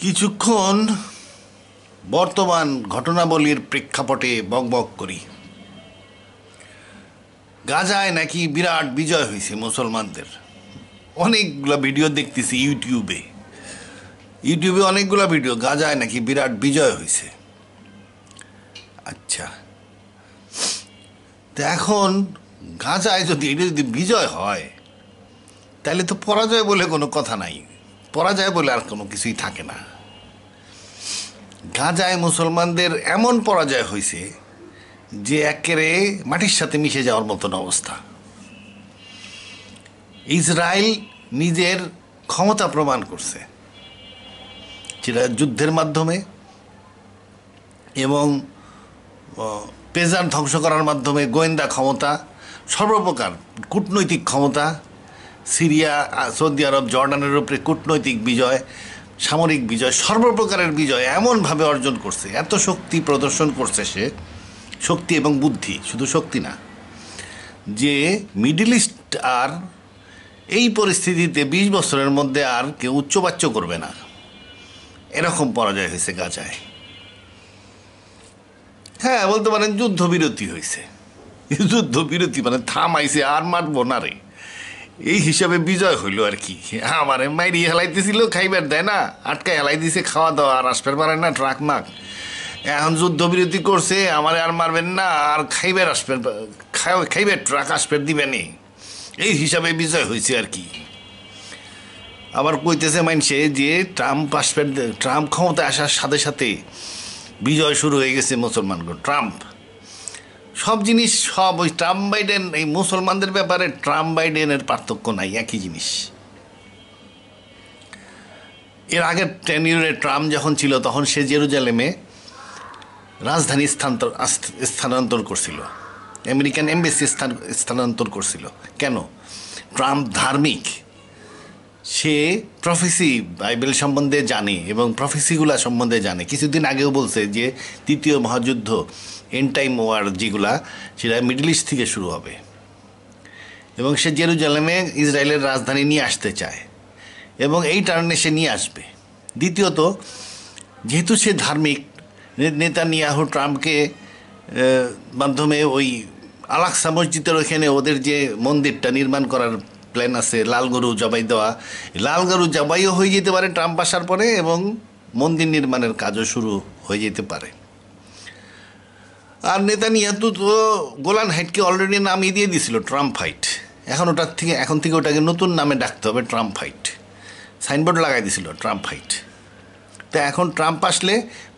কিছুক্ষণ বর্তমান ঘটনাবলীর প্রেক্ষাপটে বকবক করি। গাজায় নাকি বিরাট বিজয় হয়েছে মুসলমানদের। অনেকগুলো ভিডিও দেখতেছি ইউটিউবে অনেকগুলো ভিডিও, গাজায় নাকি বিরাট বিজয় হয়েছে। আচ্ছা, তো এখন গাজায় যদি এটা যদি বিজয় হয় তাহলে তো পরাজয় বলে কোনো কথা নাই, পরাজয় বলে আর কোনো কিছুই থাকে না। গাজায় মুসলমানদের এমন পরাজয় হয়েছে যে একেবারে মাটির সাথে মিশে যাওয়ার মতন অবস্থা। ইসরায়েল নিজের ক্ষমতা প্রমাণ করছে, সেটা যুদ্ধের মাধ্যমে এবং পেজার ধ্বংস করার মাধ্যমে, গোয়েন্দা ক্ষমতা, সর্বপ্রকার কূটনৈতিক ক্ষমতা, সিরিয়া, সৌদি আরব, জর্ডানের উপরে কূটনৈতিক বিজয়, সামরিক বিজয়, সর্বপ্রকারের বিজয় এমনভাবে অর্জন করছে, এত শক্তি প্রদর্শন করছে সে, শক্তি এবং বুদ্ধি, শুধু শক্তি না, যে মিডল ইস্ট আর এই পরিস্থিতিতে 20 বছরের মধ্যে আর কেউ উচ্চবাচ্য করবে না, এরকম পরাজয় হয়েছে গাজায়। হ্যাঁ, বলতে পারেন যুদ্ধবিরতি হয়েছে, যুদ্ধবিরতি মানে থামাইছে, আর মারবো না রে, এই হিসাবে বিজয় হইল আর কি। আমারে মাইরি হেলাইতেছিল, খাইবার দেয় না, আটকায় হেলাই দিছে, খাওয়া দাওয়া আর আসবার পারে না, ট্রাক মাক। এখন যুদ্ধবিরতি করছে, আমারে আর মারবেন না, আর খাইবার আসবেন, খাইবার ট্রাক আসবেন দিবেনি, এই হিসাবে বিজয় হয়েছে আর কি। আবার কইতেছে মানছে যে ট্রাম্প ক্ষমতায় আসার সাথে সাথে বিজয় শুরু হয়ে গেছে মুসলমানগণ। ট্রাম্প সব জিনিস, সব ওই ট্রাম্প বাইডেন, এই মুসলমানদের ব্যাপারে ট্রাম্প বাইডেনের পার্থক্য নাই, একই জিনিস। এর আগের টেনিয়রে ট্রাম্প যখন ছিল তখন সে জেরুজালেমে রাজধানী স্থানান্তর করছিল, আমেরিকান এমবেসি স্থানান্তর করছিল। কেন? ট্রাম্প ধার্মিক, সে প্রফেসি বাইবেল সম্বন্ধে জানে এবং প্রফেসিগুলা সম্বন্ধে জানে। কিছুদিন আগেও বলছে যে 3য় মহাযুদ্ধ, এন্ড টাইম ওয়ার যেগুলা, সেটা মিডল ইস্ট থেকে শুরু হবে, এবং সে জেরুজালেমে ইসরায়েলের রাজধানী নিয়ে আসতে চায় এবং এই টার্নে সে নিয়ে আসবে। দ্বিতীয়ত, যেহেতু সে ধার্মিক, নেতানিয়াহু ট্রাম্পকে মাধ্যমে ওই আল-আকসা মসজিদের ওখানে ওদের যে মন্দিরটা নির্মাণ করার প্ল্যান আছে, লাল গরু জবাই দেওয়া, লাল গরু জবাইও হয়ে যেতে পারে ট্রাম্প আসার পরে, এবং মন্দির নির্মাণের কাজও শুরু হয়ে যেতে পারে। আর নেতানিয়াহু তো গোলান হাইটকে অলরেডি নামিয়ে দিয়ে দিয়েছিল ট্রাম্প হাইট, এখন থেকে ওটাকে নতুন নামে ডাকতে হবে, ট্রাম্প হাইট, সাইনবোর্ড লাগাই দিয়েছিল ট্রাম্প হাইট। তো এখন ট্রাম্প আসলে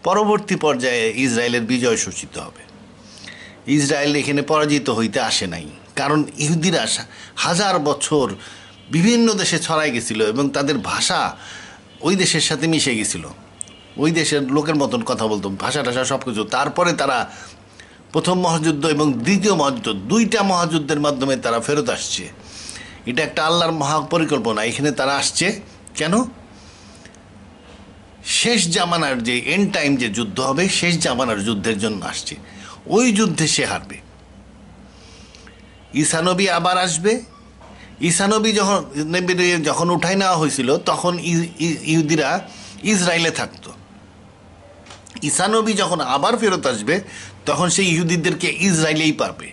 পরবর্তী পর্যায়ে ইসরায়েলের বিজয় সূচিত হবে। ইসরায়েল এখানে পরাজিত হইতে আসে নাই, কারণ ইহুদিরা 1000 বছর বিভিন্ন দেশে ছড়াই গেছিল এবং তাদের ভাষা ওই দেশের সাথে মিশে গেছিল, ওই দেশের লোকের মতন কথা বলতো, ভাষা টাষা সব কিছু। তারপরে তারা প্রথম মহাযুদ্ধ এবং দ্বিতীয় মহাযুদ্ধ, 2টা মহাযুদ্ধের মাধ্যমে তারা ফেরত আসছে। এটা একটা আল্লাহর মহাপরিকল্পনা। এখানে তারা আসছে কেন? শেষ জামানার যে এন্ড টাইম যে যুদ্ধ হবে, শেষ জামানার যুদ্ধের জন্য আসছে। ওই যুদ্ধে সে হারবে। ঈসা নবী আবার আসবে। ঈসা নবী যখন উঠাই নেওয়া হয়েছিল তখন ইহুদিরা ইসরায়েলে থাকতো। ঈসা নবী যখন আবার ফেরত আসবে তখন সেই ইহুদিদেরকে ইসরায়েলেই পারবে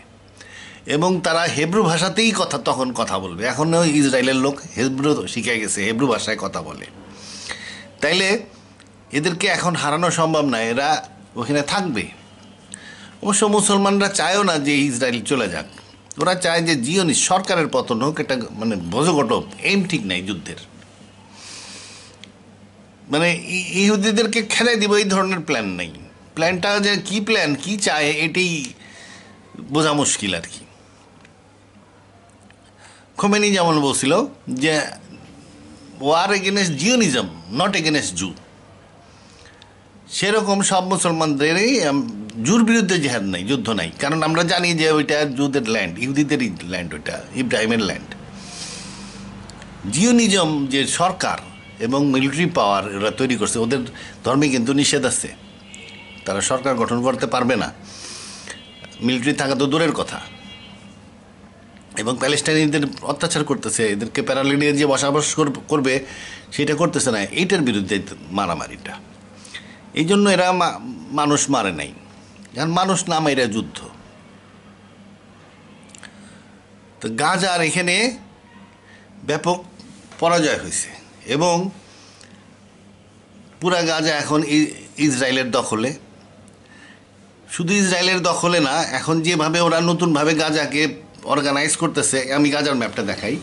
এবং তারা হেব্রু ভাষাতেই তখন কথা বলবে। এখনও ইসরায়েলের লোক হেব্রু শিখে গেছে, হেব্রু ভাষায় কথা বলে। তাইলে এদেরকে এখন হারানো সম্ভব না, এরা ওখানে থাকবে। অবশ্য মুসলমানরা চায়ও না যে ইসরায়েল চলে যাক, ওরা চায় যে জিওনিস সরকারের পতন হোক। এটা মানে বজগট, এম ঠিক নাই যুদ্ধের, মানে ইহুদিদেরকে খেলাই দিব এই ধরনের প্ল্যান নেই। প্ল্যানটা যে কী প্ল্যান, কী চায়, এটাই বোঝা মুশকিল আর কি। খোমেনি যেমন বলছিল যে war against Zionism, not against Jew, সেরকম সব মুসলমানদেরই জুর বিরুদ্ধে জেহাদ নাই, যুদ্ধ নাই। কারণ আমরা জানি যে ওইটা জুদের ল্যান্ড, ইহুদিদেরই ল্যান্ড, ওইটা ইব্রাহিমের ল্যান্ড। জিওনিজম যে সরকার এবং মিলিটারি পাওয়ার এরা তৈরি করছে, ওদের ধর্মে কিন্তু নিষেধ আছে, তারা সরকার গঠন করতে পারবে না, মিলিটারি থাকা তো দূরের কথা। এবং প্যালেস্টাইনিদের অত্যাচার করতেছে, এদেরকে প্যারালিনিয়ে যে বসবাস করবে সেটা করতেছে না, এইটার বিরুদ্ধে মারামারিটা। এই জন্য এরা মানুষ মারে নাই, কারণ মানুষ না মাইরা যুদ্ধ। তো গাজার এখানে ব্যাপক পরাজয় হয়েছে এবং পুরা গাজা এখন ইসরায়েলের দখলে। শুধু ইসরায়েলের দখলে না, এখন যেভাবে ওরা নতুনভাবে গাজাকে অর্গানাইজ করতেছে, আমি গাজার ম্যাপটা দেখাই।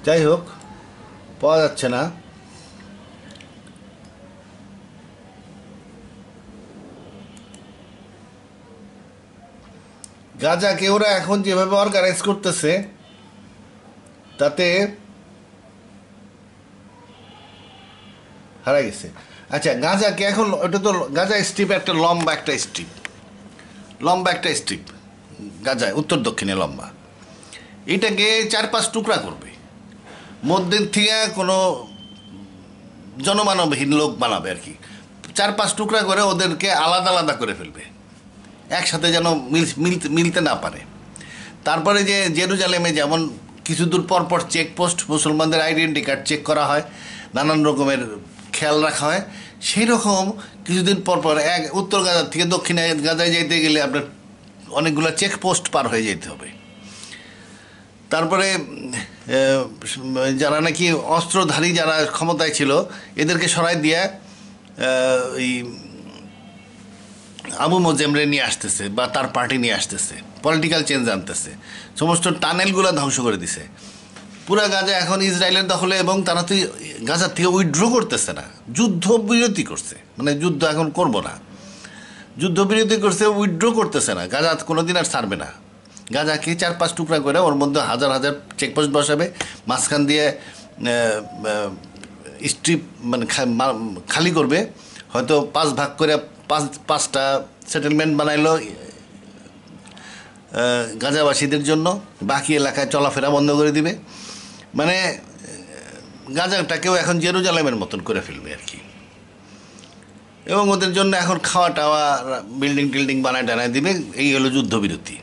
যাই হোক, পাওয়া যাচ্ছে না। গাজাকে ওরা এখন যেভাবে অর্গানাইজ করতেছে তাতে হারা গেছে। আচ্ছা, গাজাকে এখন ওটা তো গাজা স্ট্রিপ একটা লম্বা একটা স্ট্রিপ গাজায় উত্তর দক্ষিণে লম্বা। এটাকে 4-5 টুকরা করবে, মধ্যে থেকে কোনো জনমানবহীন লোক বানাবে আর কি। 4-5 টুকরা করে ওদেরকে আলাদা আলাদা করে ফেলবে, একসাথে যেন মিলতে না পারে। তারপরে যে জেরুজালেমে যেমন কিছু দূর পরপর চেকপোস্ট, মুসলমানদের আইডেন্টি কার্ড চেক করা হয়, নানান রকমের খেয়াল রাখা হয়, সেই রকম কিছুদিন পরপর উত্তর গাজা থেকে দক্ষিণ গাজায় যেতে গেলে আপনার অনেকগুলো চেকপোস্ট পার হয়ে যেতে হবে। তারপরে যারা নাকি অস্ত্রধারী যারা ক্ষমতায় ছিল এদেরকে সরাই দিয়ে এই আবু মোজেমরে নিয়ে আসতেছে বা তার পার্টি নিয়ে আসতেছে, পলিটিক্যাল চেঞ্জ আনতেছে, সমস্ত টানেলগুলো ধ্বংস করে দিছে। পুরা গাজা এখন ইসরায়েলের দখলে এবং তারা তো গাজার থেকে উইথড্র করতেছে না, যুদ্ধবিরতি করছে, মানে যুদ্ধ এখন করব না, যুদ্ধবিরতি করছে, উইথড্র করতেছে না। গাজা কোনোদিন আর ছাড়বে না। গাজাকে 4-5 টুকরা করে ওর মধ্যে হাজার হাজার চেকপোস্ট বসাবে, মাঝখান দিয়ে স্ট্রিপ মানে খালি করবে, হয়তো 5 ভাগ করে 5টা সেটেলমেন্ট বানাইলো গাজাবাসীদের জন্য, বাকি এলাকায় চলাফেরা বন্ধ করে দিবে। মানে গাজাটাকেও এখন জেরুজালেমের মতন করে ফেলবে আর কি। এবং ওদের জন্য এখন খাওয়া টাওয়া, বিল্ডিং টিল্ডিং বানায় টানায় দিবে, এই হলো যুদ্ধবিরতি।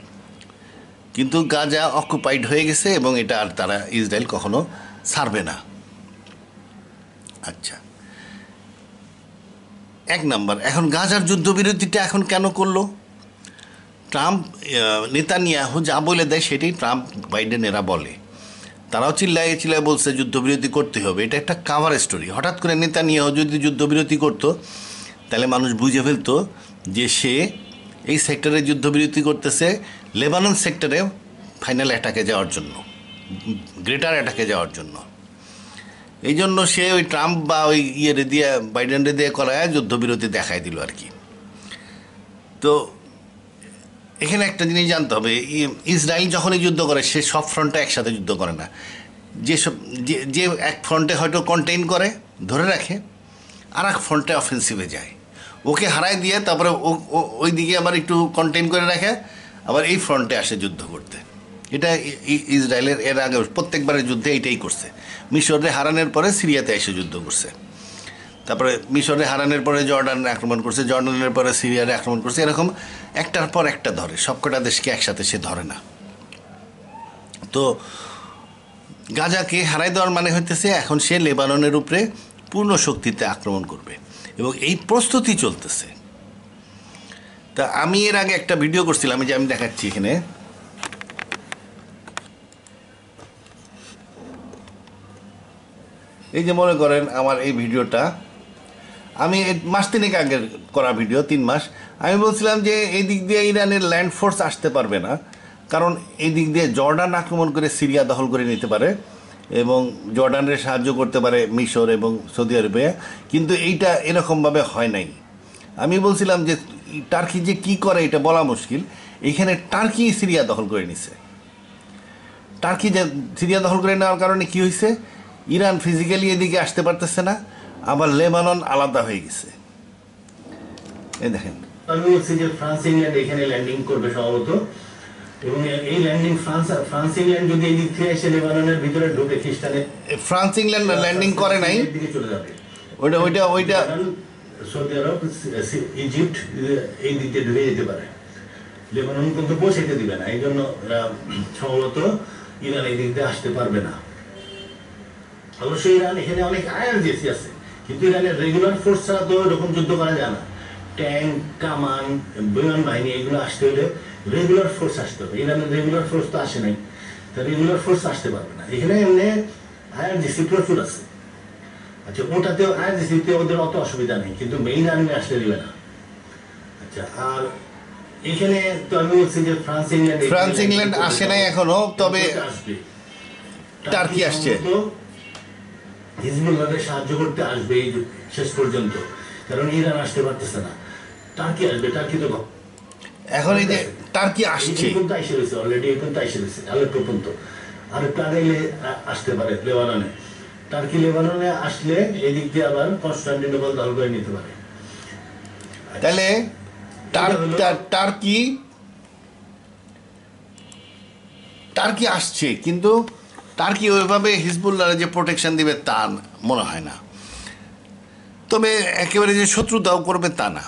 কিন্তু গাজা অকুপাইড হয়ে গেছে এবং এটা আর তারা ইসরায়েল কখনো ছাড়বে না। আচ্ছা, 1 নাম্বার, এখন গাজার যুদ্ধবিরতিটা এখন কেন করলো? ট্রাম্প নেতানিয়াহু যা বলে দেয় সেটাই ট্রাম্প বাইডেন এরা বলে, তারাও চিল্লায় বলছে যুদ্ধবিরতি করতে হবে। এটা একটা কাভার স্টোরি। হঠাৎ করে নেতানিয়াহু যদি যুদ্ধবিরতি করতো তাহলে মানুষ বুঝে ফেলতো যে সে এই সেক্টরে যুদ্ধবিরতি করতেছে লেবানন সেক্টরে ফাইনাল অ্যাটাকে যাওয়ার জন্য, গ্রেটার অ্যাটাকে যাওয়ার জন্য। এই জন্য সে ওই ট্রাম্প বা ওই দিয়ে বাইডেনরে দিয়ে করায় যুদ্ধবিরতি দেখাই দিল আর কি। তো এখানে একটা জিনিস জানতে হবে, ইসরায়েল যখনই যুদ্ধ করে সে সব ফ্রন্টে একসাথে যুদ্ধ করে না। যে এক ফ্রন্টে হয়তো কন্টেইন করে ধরে রাখে, আর এক ফ্রন্টে অফেন্সিভে যায়, ওকে হারাই দিয়ে তারপরে ওই দিকে আবার একটু কন্টেইন করে রাখে, আবার এই ফ্রন্টে আসে যুদ্ধ করতে। এটা ইসরায়েলের এর আগে প্রত্যেকবারের যুদ্ধে এইটাই করছে। মিশরে হারানোর পরে সিরিয়াতে এসে যুদ্ধ করছে, তারপরে মিশরে হারানোর পরে জর্ডানে আক্রমণ করছে, জর্ডানের পরে সিরিয়ারে আক্রমণ করছে, এরকম একটার পর একটা ধরে, সবকটা দেশকে একসাথে সে ধরে না। তো গাজাকে হারাই দেওয়ার মানে হইতেছে এখন সে লেবাননের উপরে পূর্ণ শক্তিতে আক্রমণ করবে এবং এই প্রস্তুতি চলতেছে। তা আমি এর আগে একটা ভিডিও করছিলাম, যে আমি দেখাচ্ছি এখানে, এই যে মনে করেন আমার এই ভিডিওটা আমি মাস 3 আগের করা ভিডিও, 3 মাস। আমি বলছিলাম যে এই দিক দিয়ে ইরানের ল্যান্ড ফোর্স আসতে পারবে না, কারণ এই দিক দিয়ে জর্ডান আক্রমণ করে সিরিয়া দখল করে নিতে পারে এবং জর্ডানের সাহায্য করতে পারে মিশর এবং সৌদি আরবে। কিন্তু এইটা এরকমভাবে হয় নাই। আমি বলছিলাম যে টার্কি যে কি করে এটা বলা মুশকিল, এখানে টার্কি সিরিয়া দখল করে নিছে। টার্কি সিরিয়া দখল করে নেওয়ার কারণে কি হয়েছে, ইরান ফিজিক্যালি এদিকে আসতে পারতেছে না, আবার লেবানন আলাদা হয়ে গেছে। এই দেখেন, আমি বলছি যে ফ্রান্স ইংল্যান্ড এখানে ল্যান্ডিং করবে সম্ভবত, এবং এই ল্যান্ডিং ফ্রান্স ইংল্যান্ড যদি এই দিক থেকে এসে লেবাননের ভিতরে ঢুকে খ্রিস্টানের, ফ্রান্স ইংল্যান্ড ল্যান্ডিং করে নাই, দিকে চলে যাবে। ওইটা সৌদি আরব, ইজিপ্ট এই দিক দিয়ে ঢুকে যেতে পারে, লেবানন কিন্তু পৌঁছাইতে দিবে না। এই জন্য সম্ভবত ইরান এই দিক দিয়ে আসতে পারবে না। অবশ্যই ইরান এখানে অনেক আইআরজিসি আছে, কিন্তু ইরানের রেগুলার ফোর্স ছাড়া তো এরকম যুদ্ধ করা যায় না। ট্যাঙ্ক, কামান, বিমান বাহিনী এগুলো আসতে হলে রেগুলার ফোর্স আসতে হবে। ইরানের রেগুলার ফোর্স তো আসে নাই, তা রেগুলার ফোর্স আসতে পারবে না। এখানে এমনি আইআরজিসি প্রচুর আছে। আচ্ছা, ওটাতেও আইআরজিসিতে ওদের অত অসুবিধা নেই, কিন্তু মেইন আর্মি আসতে দিবে না। আচ্ছা, আর এখানে তো আমি বলছি যে ফ্রান্স ইংল্যান্ড আসে নাই এখনো, তবে আসবে, টার্কি আসছে, হিজবুল্লাহকে সাহায্য করতে আসবে এই শেষ পর্যন্ত, কারণ ইরান আসতে পারতেছে না। টার্কি আসবে, টার্কি তো এখন এই যে টার্কি আসছে, অলরেডি এখন তো এসে রয়েছে আলেপ্পো পর্যন্ত, আর একটু আগাইলে আসতে পারে লেবাননে। টার্কি লেবাননে আসলে এদিক দিয়ে আবার কনস্টান্টিনোপল দখল করে নিতে পারে। তাহলে টার্কি আসছে, কিন্তু টার্কি ওইভাবে হিজবুল্লাহ যে প্রোটেকশন দিবে তা মনে হয় না, তবে একেবারে যে শত্রুতাও করবে তা না।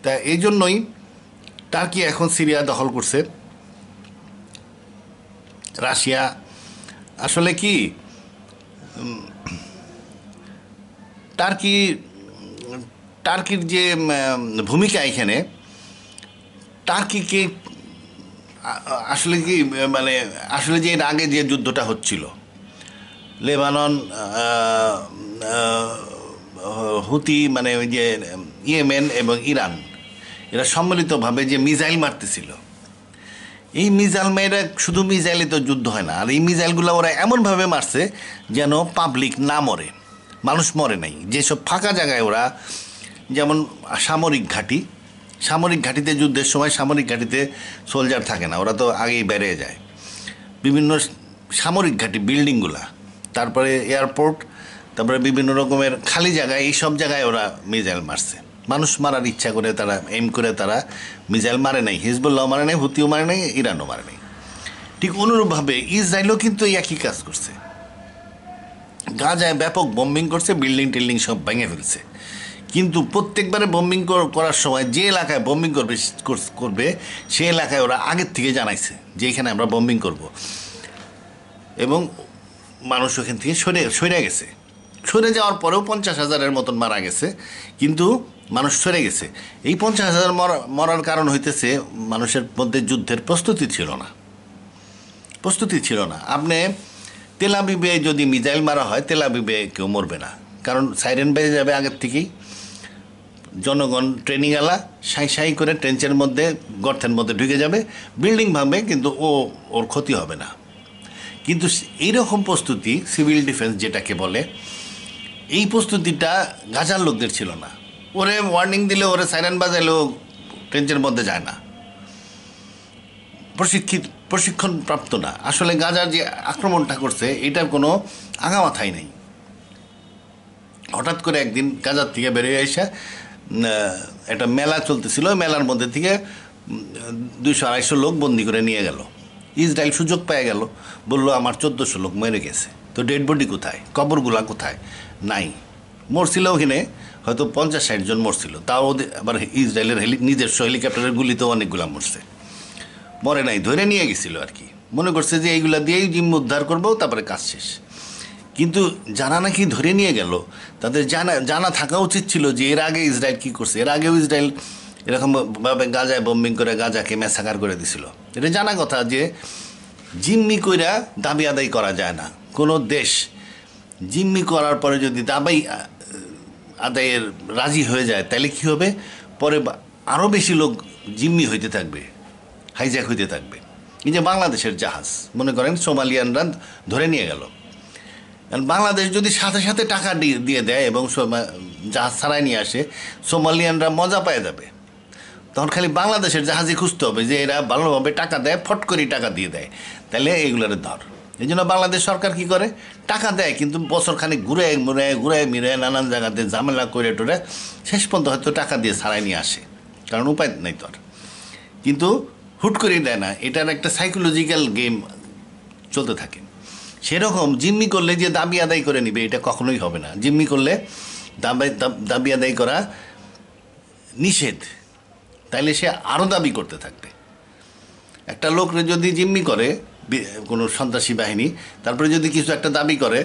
তা এই জন্যই টার্কি এখন সিরিয়া দখল করছে। রাশিয়া আসলে কি, টার্কির যে ভূমিকা এখানে, টার্কিকে আসলে কি মানে আসলে যে এর আগে যে যুদ্ধটা হচ্ছিল, লেবানন, হুতি মানে ওই যে ইয়েমেন এবং ইরান, এরা সম্মিলিতভাবে যে মিসাইল মারতেছিল, এই মিসাইল মেয়েরা শুধু মিসাইলে তো যুদ্ধ হয় না, আর এই মিসাইলগুলো ওরা এমনভাবে মারছে যেন পাবলিক না মরে, মানুষ মরে নাই। যেসব ফাঁকা জায়গায় ওরা, যেমন সামরিক ঘাঁটিতে যুদ্ধের সময় সামরিক ঘাঁটিতে সোলজার থাকে না, ওরা তো আগেই বেরিয়ে যায়। বিভিন্ন সামরিক ঘাঁটি, বিল্ডিংগুলা, তারপরে এয়ারপোর্ট, তারপরে বিভিন্ন রকমের খালি জায়গায়, এই সব জায়গায় ওরা মিসাইল মারছে। মানুষ মারার ইচ্ছা করে তারা এম করে তারা মিসাইল মারে নাই, হিজবুল্লাহ মারে নাই, হুতিও মারে নাই, ইরানও মারে নাই। ঠিক অনুরূপভাবে ইসরায়েলও কিন্তু একই কাজ করছে, গাজায় ব্যাপক বোম্বিং করছে, বিল্ডিং টিল্ডিং সব ভেঙে ফেলছে। কিন্তু প্রত্যেকবারে বোম্বিং করার সময় যে এলাকায় বোম্বিং করবে সেই এলাকায় ওরা আগের থেকে জানাইছে যে এখানে আমরা বোম্বিং করব, এবং মানুষ ওখান থেকে সরে গেছে। সরে যাওয়ার পরেও 50,000-এর মতন মারা গেছে, কিন্তু মানুষ সরে গেছে। এই 50,000 মরার কারণ হইতেছে মানুষের মধ্যে যুদ্ধের প্রস্তুতি ছিল না। আপনি তেল আবিবে যদি মিসাইল মারা হয়, তেল আবিবে কেউ মরবে না, কারণ সাইরেন বেজে যাবে আগের থেকেই, জনগণ ট্রেনিংওয়ালা সাই করে ট্রেঞ্চের মধ্যে, গর্তের মধ্যে ঢুকে যাবে, বিল্ডিং ভাঙবে, কিন্তু ওর ক্ষতি হবে না। কিন্তু এইরকম প্রস্তুতি, সিভিল ডিফেন্স যেটাকে বলে, এই প্রস্তুতিটা গাজার লোকদের ছিল না। ওরে ওয়ার্নিং দিলে, ওরে সাইরেন বাজাইলেও ট্রেঞ্চের মধ্যে যায় না, প্রশিক্ষণপ্রাপ্ত না। আসলে গাজার যে আক্রমণটা করছে এটার কোনো আগামাথাই নেই। হঠাৎ করে একদিন গাজার থেকে বেরিয়ে এসে একটা মেলা চলতেছিল, মেলার মধ্যে থেকে 200-250 লোক বন্দি করে নিয়ে গেল। ইসরায়েল সুযোগ পেয়ে গেল, বললো আমার 1400 লোক মরে গেছে, তো ডেড বডি কোথায়, কবরগুলা কোথায়, নাই। মরছিল ওখানে হয়তো 50-60 জন মরছিল, তাও আবার ইসরায়েলের নিজস্ব হেলিকপ্টারের গুলিতেও অনেকগুলা মরে নাই, ধরে নিয়ে গেছিল আর কি। মনে করছে যে এইগুলা দিয়েই জিম্মি উদ্ধার করবো, তারপরে কাজ শেষ। কিন্তু যারা নাকি ধরে নিয়ে গেল, তাদের জানা থাকা উচিত ছিল যে এর আগে ইসরায়েল কী করছে। এর আগেও ইসরায়েল এরকমভাবে গাজায় বোম্বিং করে গাজাকে ম্যাসাকার করে দিছিল। এটা জানা কথা যে জিম্মি কইরা দাবি আদায় করা যায় না। কোনো দেশ জিম্মি করার পরে যদি দাবি আদায়ের রাজি হয়ে যায়, তাহলে কী হবে, পরে আরও বেশি লোক জিম্মি হইতে থাকবে, হাইজ্যাক হইতে থাকবে। এই যে বাংলাদেশের জাহাজ, মনে করেন সোমালিয়ানরা ধরে নিয়ে গেল, বাংলাদেশ যদি সাথে সাথে টাকা দিয়ে দেয় এবং জাহাজ ছাড়াই নিয়ে আসে, সোমালিয়ানরা মজা পেয়ে যাবে। তখন খালি বাংলাদেশের জাহাজই খুঁজতে হবে যে এরা ভালোভাবে টাকা দেয়, ফট করে টাকা দিয়ে দেয়, তাহলে এইগুলোর ধর। এই জন্য বাংলাদেশ সরকার কি করে, টাকা দেয় কিন্তু বছর খানিক ঘুরে মিরে নানান জায়গাতে ঝামেলা করে টোরে শেষ পর্যন্ত হয়তো টাকা দিয়ে ছাড়াই নিয়ে আসে, কারণ উপায় নেই তো আর। কিন্তু হুট করেই দেয় না, এটার একটা সাইকোলজিক্যাল গেম চলতে থাকে। সেরকম জিম্মি করলে যে দাবি আদায় করে নিবে এটা কখনোই হবে না। জিম্মি করলে দাবি আদায় করা নিষেধ, তাইলে সে আরও দাবি করতে থাকবে। একটা লোকরে যদি জিম্মি করে কোনো সন্ত্রাসী বাহিনী, তারপরে যদি কিছু একটা দাবি করে,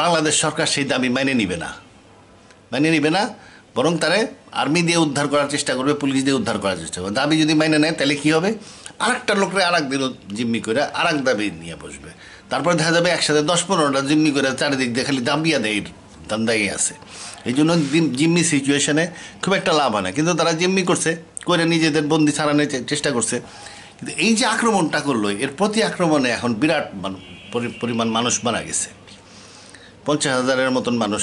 বাংলাদেশ সরকার সেই দাবি মেনে নিবে না, বরং তারে আর্মি দিয়ে উদ্ধার করার চেষ্টা করবে, পুলিশ দিয়ে উদ্ধার করার চেষ্টা করবে। দাবি যদি মেনে নেয় তাহলে কী হবে, আরেকটা লোকরে আর একদিন জিম্মি করে আর এক দাবি নিয়ে বসবে। তারপরে দেখা যাবে একসাথে 10-15টা জিম্মি করে চারিদিক দিয়ে খালি দাবি আদায়ের ধান্দাই আছে। এই জন্য জিম্মি সিচুয়েশনে খুব একটা লাভ হয় না, কিন্তু তারা জিম্মি করে নিজেদের বন্দি ছাড়ানোর চেষ্টা করছে। কিন্তু এই যে আক্রমণটা করলো, এর প্রতি আক্রমণে এখন বিরাট পরিমাণ মানুষ মারা গেছে। 50,000-এর মতন মানুষ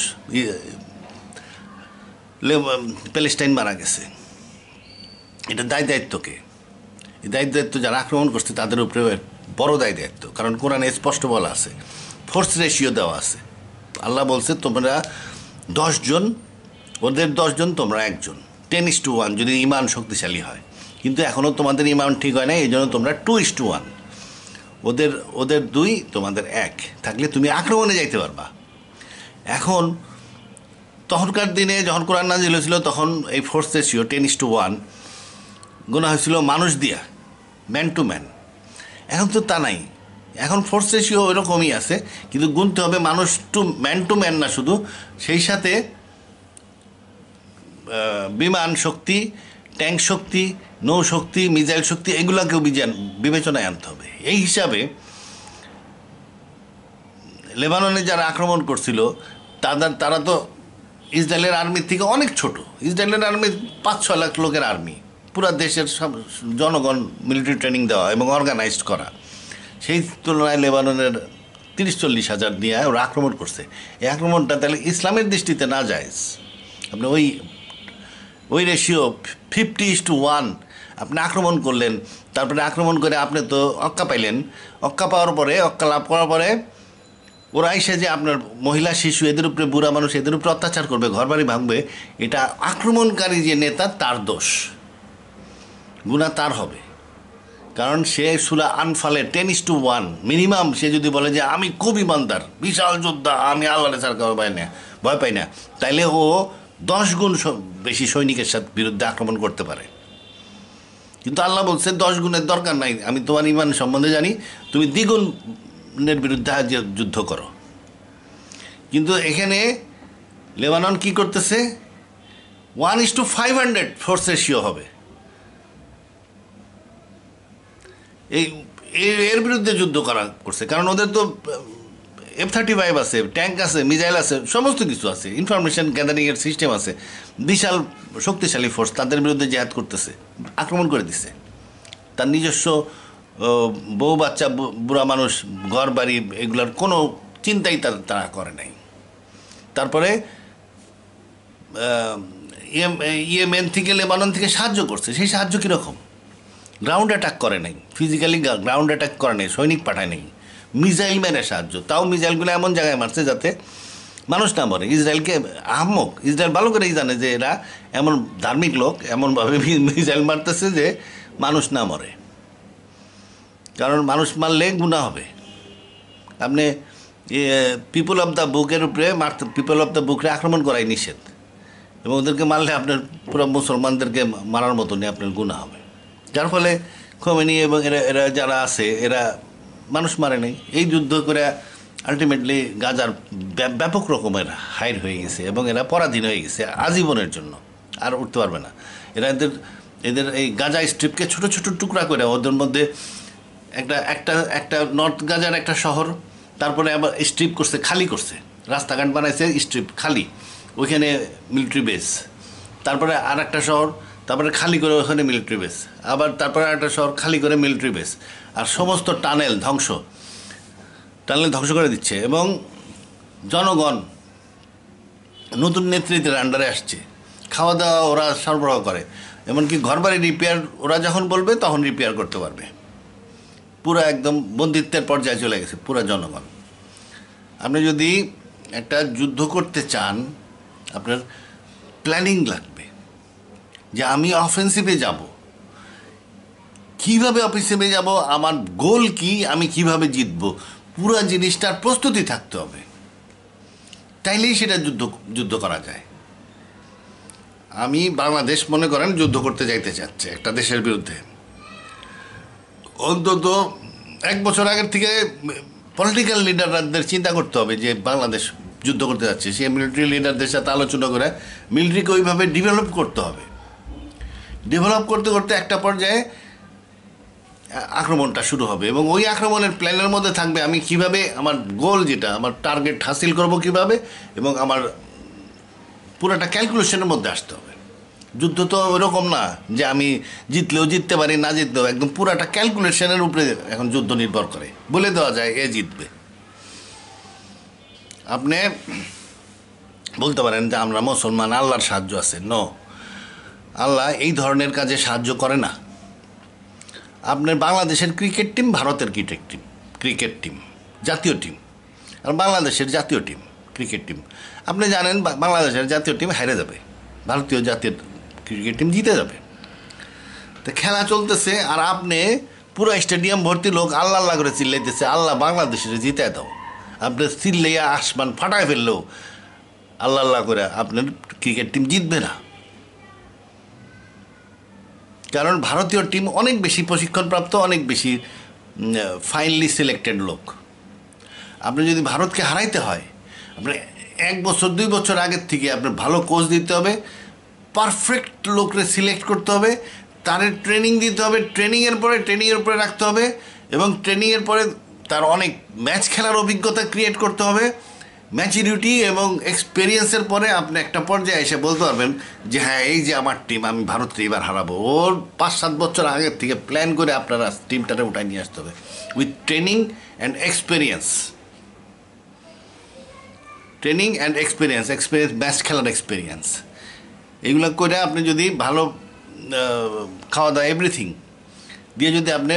প্যালেস্টাইন মারা গেছে। এটা দায়িত্বকে, এই দায়িত্ব যারা আক্রমণ করছে তাদের উপরে বড় দায়িত্ব, কারণ কোরআনে স্পষ্ট বলা আছে, ফোর্স রেশিও দেওয়া আছে। আল্লাহ বলছে তোমরা 10 জন, ওদের 10 জন, তোমরা 1 জন, 10:1 যদি ইমান শক্তিশালী হয়। কিন্তু এখনও তোমাদের ইমান ঠিক হয় না, এই জন্য তোমরা 2:1, ওদের 2, তোমাদের 1 থাকলে তুমি আক্রমণে যাইতে পারবা। এখন তখনকার দিনে যখন কোরআন নাজিল হয়েছিল তখন এই ফোর্স রেশিও 10:1 গোনা হয়েছিল মানুষ দিয়া, ম্যান টু ম্যান। এখন তো তা নাই, এখন ফোর্স রেশিও ওইরকমই আছে, কিন্তু গুনতে হবে মানুষ টু ম্যান না শুধু, সেই সাথে বিমান শক্তি, ট্যাঙ্ক শক্তি, নৌ শক্তি, মিসাইল শক্তি, এগুলোকেও বিবেচনায় আনতে হবে। এই হিসাবে লেবাননে যারা আক্রমণ করছিল তারা তো ইসরায়েলের আর্মির থেকে অনেক ছোট। ইসরায়েলের আর্মি 5-6 লাখ লোকের আর্মি, পুরা দেশের সব জনগণ মিলিটারি ট্রেনিং দেওয়া এবং অর্গানাইজড করা। সেই তুলনায় লেবাননের 30-40 হাজার দিয়ে ওরা আক্রমণ করছে। এই আক্রমণটা তাহলে ইসলামের দৃষ্টিতে না যায়। আপনি ওই রেশিও 50:1 আপনি আক্রমণ করলেন, তারপরে আক্রমণ করে আপনি তো অক্কা পাইলেন, অক্কা লাভ করার পরে ওরা এসে যে আপনার মহিলা, শিশু, এদের উপরে, বুড়া মানুষ, এদের উপরে অত্যাচার করবে, ঘরবাড়ি ভাঙবে, এটা আক্রমণকারী যে নেতা তার দোষ, গুনাহ তার হবে। কারণ সে সূরা আনফালে 10:1 মিনিমাম সে যদি বলে যে আমি খুব ইমানদার, বিশাল যোদ্ধা, আমি আল্লাহর ছাড়া ভয় পাই না, তাইলে ও 10 গুণ বেশি সৈনিকের সাথে বিরুদ্ধে আক্রমণ করতে পারে। কিন্তু আল্লাহ বলছে 10 গুণের দরকার নাই, আমি তোমার ইমান সম্বন্ধে জানি, তুমি দ্বিগুণের বিরুদ্ধে যুদ্ধ করো। কিন্তু এখানে লেবানন কি করতেছে, 1:500 ফোর্স রেশিও হবে। এর বিরুদ্ধে যুদ্ধ করছে, কারণ ওদের তো F-35 আছে, ট্যাঙ্ক আছে, মিসাইল আছে, সমস্ত কিছু আছে, ইনফরমেশন গ্যাদারিংয়ের সিস্টেম আছে, বিশাল শক্তিশালী ফোর্স তাদের বিরুদ্ধে জেহাদ করতেছে, আক্রমণ করে দিছে। তার নিজস্ব বউ বাচ্চা, বুড়া মানুষ, ঘর বাড়ি, এগুলোর কোনো চিন্তাই তারা করে নাই। তারপরে ইয়েমেন থেকে, লেবানন থেকে সাহায্য করছে। সেই সাহায্য কীরকম, গ্রাউন্ড অ্যাটাক করে নাই, ফিজিক্যালি গ্রাউন্ড অ্যাটাক করে নাই, সৈনিক পাঠায় নাই, মিসাইল মেরে সাহায্য। তাও মিসাইলগুলো এমন জায়গায় মারছে যাতে মানুষ না মরে। ইসরায়েলকে আহমক, ইসরায়েল ভালো করেই জানে যে এরা এমন ধার্মিক লোক, এমনভাবে মিসাইল মারতেছে যে মানুষ না মরে, কারণ মানুষ মারলে গুনাহ হবে। আপনি পিপল অফ দ্য বুকের উপরে পিপল অফ দ্য বুকরে আক্রমণ করাই নিষেধ, এবং ওদেরকে মারলে আপনার পুরো মুসলমানদেরকে মারার মতনই আপনার গুনাহ হবে। যার ফলে খোমেনি এবং এরা যারা আছে এরা মানুষ মারে নাই। এই যুদ্ধ করে আলটিমেটলি গাজার ব্যাপক রকমের হাইর হয়ে গেছে এবং এরা পরাধীন হয়ে গেছে আজীবনের জন্য, আর উঠতে পারবে না। এরা এদের এই গাজা স্ট্রিপকে ছোট ছোট টুকরা করে ওদের মধ্যে একটা নর্থ গাজার একটা শহর, তারপরে আবার স্ট্রিপ করছে, খালি করছে, রাস্তাঘাট বানাইছে, স্ট্রিপ খালি, ওইখানে মিলিটারি বেস, তারপরে আর একটা শহর, তারপরে খালি করে ওখানে মিলিটারি বেস, আবার তারপরে একটা শহর খালি করে মিলিটারি বেস, আর সমস্ত টানেল ধ্বংস করে দিচ্ছে। এবং জনগণ নতুন নেতৃত্বের আন্ডারে আসছে, খাওয়া দাওয়া ওরা সরবরাহ করে, এমনকি ঘরবাড়ি রিপেয়ার ওরা যখন বলবে তখন রিপেয়ার করতে পারবে। পুরো একদম বন্দিত্বের পর্যায়ে চলে গেছে পুরো জনগণ। আপনি যদি একটা যুদ্ধ করতে চান আপনার প্ল্যানিং লাগবে, যে আমি অফেন্সিভে যাব, কিভাবে অফেন্সিভে যাব, আমার গোল কি, আমি কিভাবে জিতব, পুরো জিনিসটার প্রস্তুতি থাকতে হবে, তাইলেই সেটা যুদ্ধ করা যায়। আমি বাংলাদেশ মনে করেন যুদ্ধ করতে যাইতে চাচ্ছে একটা দেশের বিরুদ্ধে, অন্তত 1 বছর আগের থেকে পলিটিক্যাল লিডারদের চিন্তা করতে হবে যে বাংলাদেশ যুদ্ধ করতে যাচ্ছে, সে মিলিটারি লিডারদের সাথে আলোচনা করে মিলিটারিকে ওইভাবে ডেভেলপ করতে হবে। ডেভেলপ করতে করতে একটা পর্যায়ে আক্রমণটা শুরু হবে, এবং ওই আক্রমণের প্ল্যানের মধ্যে থাকবে আমি কিভাবে আমার গোল, যেটা আমার টার্গেট হাসিল করব কিভাবে, এবং আমার পুরোটা ক্যালকুলেশনের মধ্যে আসতে হবে। যুদ্ধ তো ওরকম না যে আমি জিতলেও জিততে পারি, না জিতলেও, একদম পুরাটা ক্যালকুলেশনের উপরে এখন যুদ্ধ নির্ভর করে, বলে দেওয়া যায় এ জিতবে। আপনি বলতে পারেন যে আমরা মুসলমান, আল্লাহর সাহায্য আছে। নো, আল্লাহ এই ধরনের কাজে সাহায্য করে না। আপনার বাংলাদেশের ক্রিকেট টিম, ভারতের ক্রিকেট টিম জাতীয় টিম, আর বাংলাদেশের জাতীয় টিম ক্রিকেট টিম, আপনি জানেন বাংলাদেশের জাতীয় টিম হেরে যাবে, ভারতীয় জাতীয় ক্রিকেট টিম জিতে যাবে। তো খেলা চলতেছে, আর আপনি পুরো স্টেডিয়াম ভর্তি লোক আল্লাহ আল্লাহ করে চিল্লাইতেছে, আল্লাহ বাংলাদেশের জিতায় দাও। আপনি চিল্লাইয়া আসমান ফাটায় ফেললেও আল্লাহ আল্লাহ করে আপনার ক্রিকেট টিম জিতবে না, কারণ ভারতীয় টিম অনেক বেশি প্রশিক্ষণপ্রাপ্ত, অনেক বেশি ফাইনালি সিলেক্টেড লোক। আপনি যদি ভারতকে হারাইতে হয়, আপনার 1 বছর 2 বছর আগের থেকে আপনার ভালো কোচ দিতে হবে, পারফেক্ট লোকরে সিলেক্ট করতে হবে, তার ট্রেনিং দিতে হবে, ট্রেনিংয়ের উপরে রাখতে হবে, এবং ট্রেনিংয়ের পরে তার অনেক ম্যাচ খেলার অভিজ্ঞতা ক্রিয়েট করতে হবে। ম্যাচুরিটি এবং এক্সপিরিয়েন্সের পরে আপনি একটা পর্যায়ে এসে বলতে পারবেন যে হ্যাঁ, এই যে আমার টিম, আমি ভারতকে এবার হারাবো। ওর 5-7 বছর আগের থেকে প্ল্যান করে আপনারা টিমটাকে উঠায় নিয়ে আসতে হবে with training and experience. Match খেলার এক্সপিরিয়েন্স, এগুলো করে আপনি যদি ভালো খাওয়া দাওয়া এভরিথিং দিয়ে যদি আপনি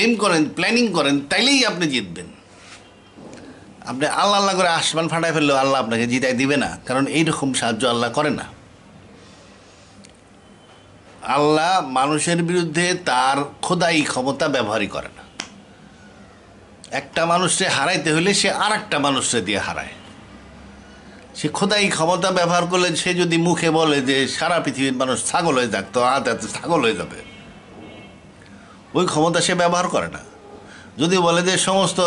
এম করেন, প্ল্যানিং করেন, তাইলেই আপনি জিতবেন। আপনি আল্লাহ আল্লাহ করে আসমান ফাটায় ফেললেও আল্লাহ আপনাকে জিতাই দিবে না, কারণ এইরকম সাহায্য আল্লাহ করে না। আল্লাহ মানুষের বিরুদ্ধে তার খোদাই ক্ষমতা ব্যবহারই করে না। একটা মানুষকে হারাইতে হলে সে আর একটা মানুষকে দিয়ে হারায়। সে খোদাই ক্ষমতা ব্যবহার করলে, সে যদি মুখে বলে যে সারা পৃথিবীর মানুষ ছাগল হয়ে যাক, তো হাতে হাতে ছাগল হয়ে যাবে, ওই ক্ষমতা সে ব্যবহার করে না। যদি বলে যে সমস্ত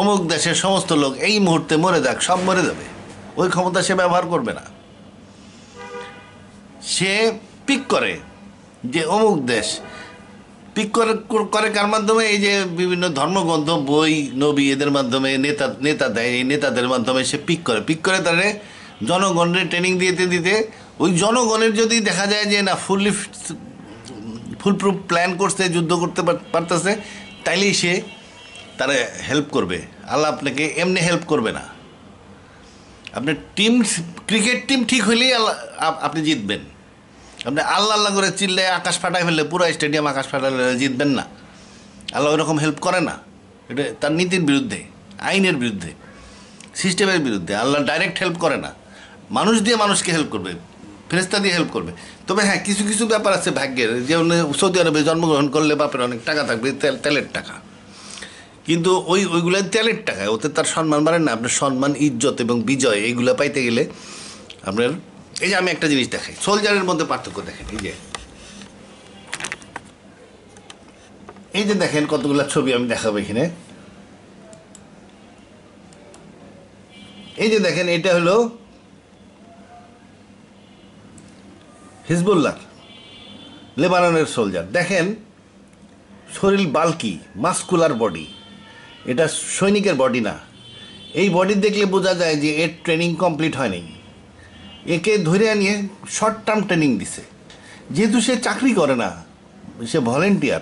অমুক দেশের সমস্ত লোক এই মুহূর্তে মরে যাক, সব মরে যাবে, ওই ক্ষমতা সে ব্যবহার করবে না। সে পিক করে যে অমুক দেশ, পিক করে কার মাধ্যমে? এই যে বিভিন্ন ধর্মগ্রন্থ, বই, নবী, এদের মাধ্যমে, নেতা দেয়, এই নেতাদের মাধ্যমে সে পিক করে তারে জনগণের ট্রেনিং দিতে ওই জনগণের যদি দেখা যায় যে না ফুলপ্রুফ প্ল্যান করছে, যুদ্ধ করতে পারতেছে, তাইলেই সে তারা হেল্প করবে। আল্লাহ আপনাকে এমনি হেল্প করবে না। আপনার টিম, ক্রিকেট টিম ঠিক হইলেই আল্লাহ আপনি জিতবেন। আপনি আল্লাহ আল্লাহ করে চিল্লে আকাশ ফাটাই ফেললে, পুরো স্টেডিয়াম আকাশ ফাটালে জিতবেন না। আল্লাহ ওইরকম হেল্প করে না। এটা তার নীতির বিরুদ্ধে, আইনের বিরুদ্ধে, সিস্টেমের বিরুদ্ধে। আল্লাহ ডাইরেক্ট হেল্প করে না, মানুষ দিয়ে মানুষকে হেল্প করবে, ফেরেশতা দিয়ে হেল্প করবে। তবে হ্যাঁ, কিছু কিছু ব্যাপার আছে ভাগ্যের, যেমন সৌদি আরবে জন্মগ্রহণ করলে বাপের অনেক টাকা থাকবে, তেলের টাকা, কিন্তু ওইগুলো তেলের টাকা, ওতে তার সম্মান বাড়ে না। আপনার সম্মান, ইজ্জত এবং বিজয় এইগুলো পাইতে গেলে আপনার, এই যে আমি একটা জিনিস দেখাই, সোলজারের মধ্যে পার্থক্য দেখেন। এই যে দেখেন কতগুলো ছবি আমি দেখাবো এখানে। এই যে দেখেন, এটা হলো হিজবুল্লাহ, লেবাননের সোলজার। দেখেন শরীর বাল্কি, মাস্কুলার বডি, এটা সৈনিকের বডি না। এই বডি দেখলে বোঝা যায় যে এর ট্রেনিং কমপ্লিট হয়নি। একে ধরে নিয়ে শর্ট টার্ম ট্রেনিং দিছে, যেহেতু সে চাকরি করে না, সে ভলেন্টিয়ার।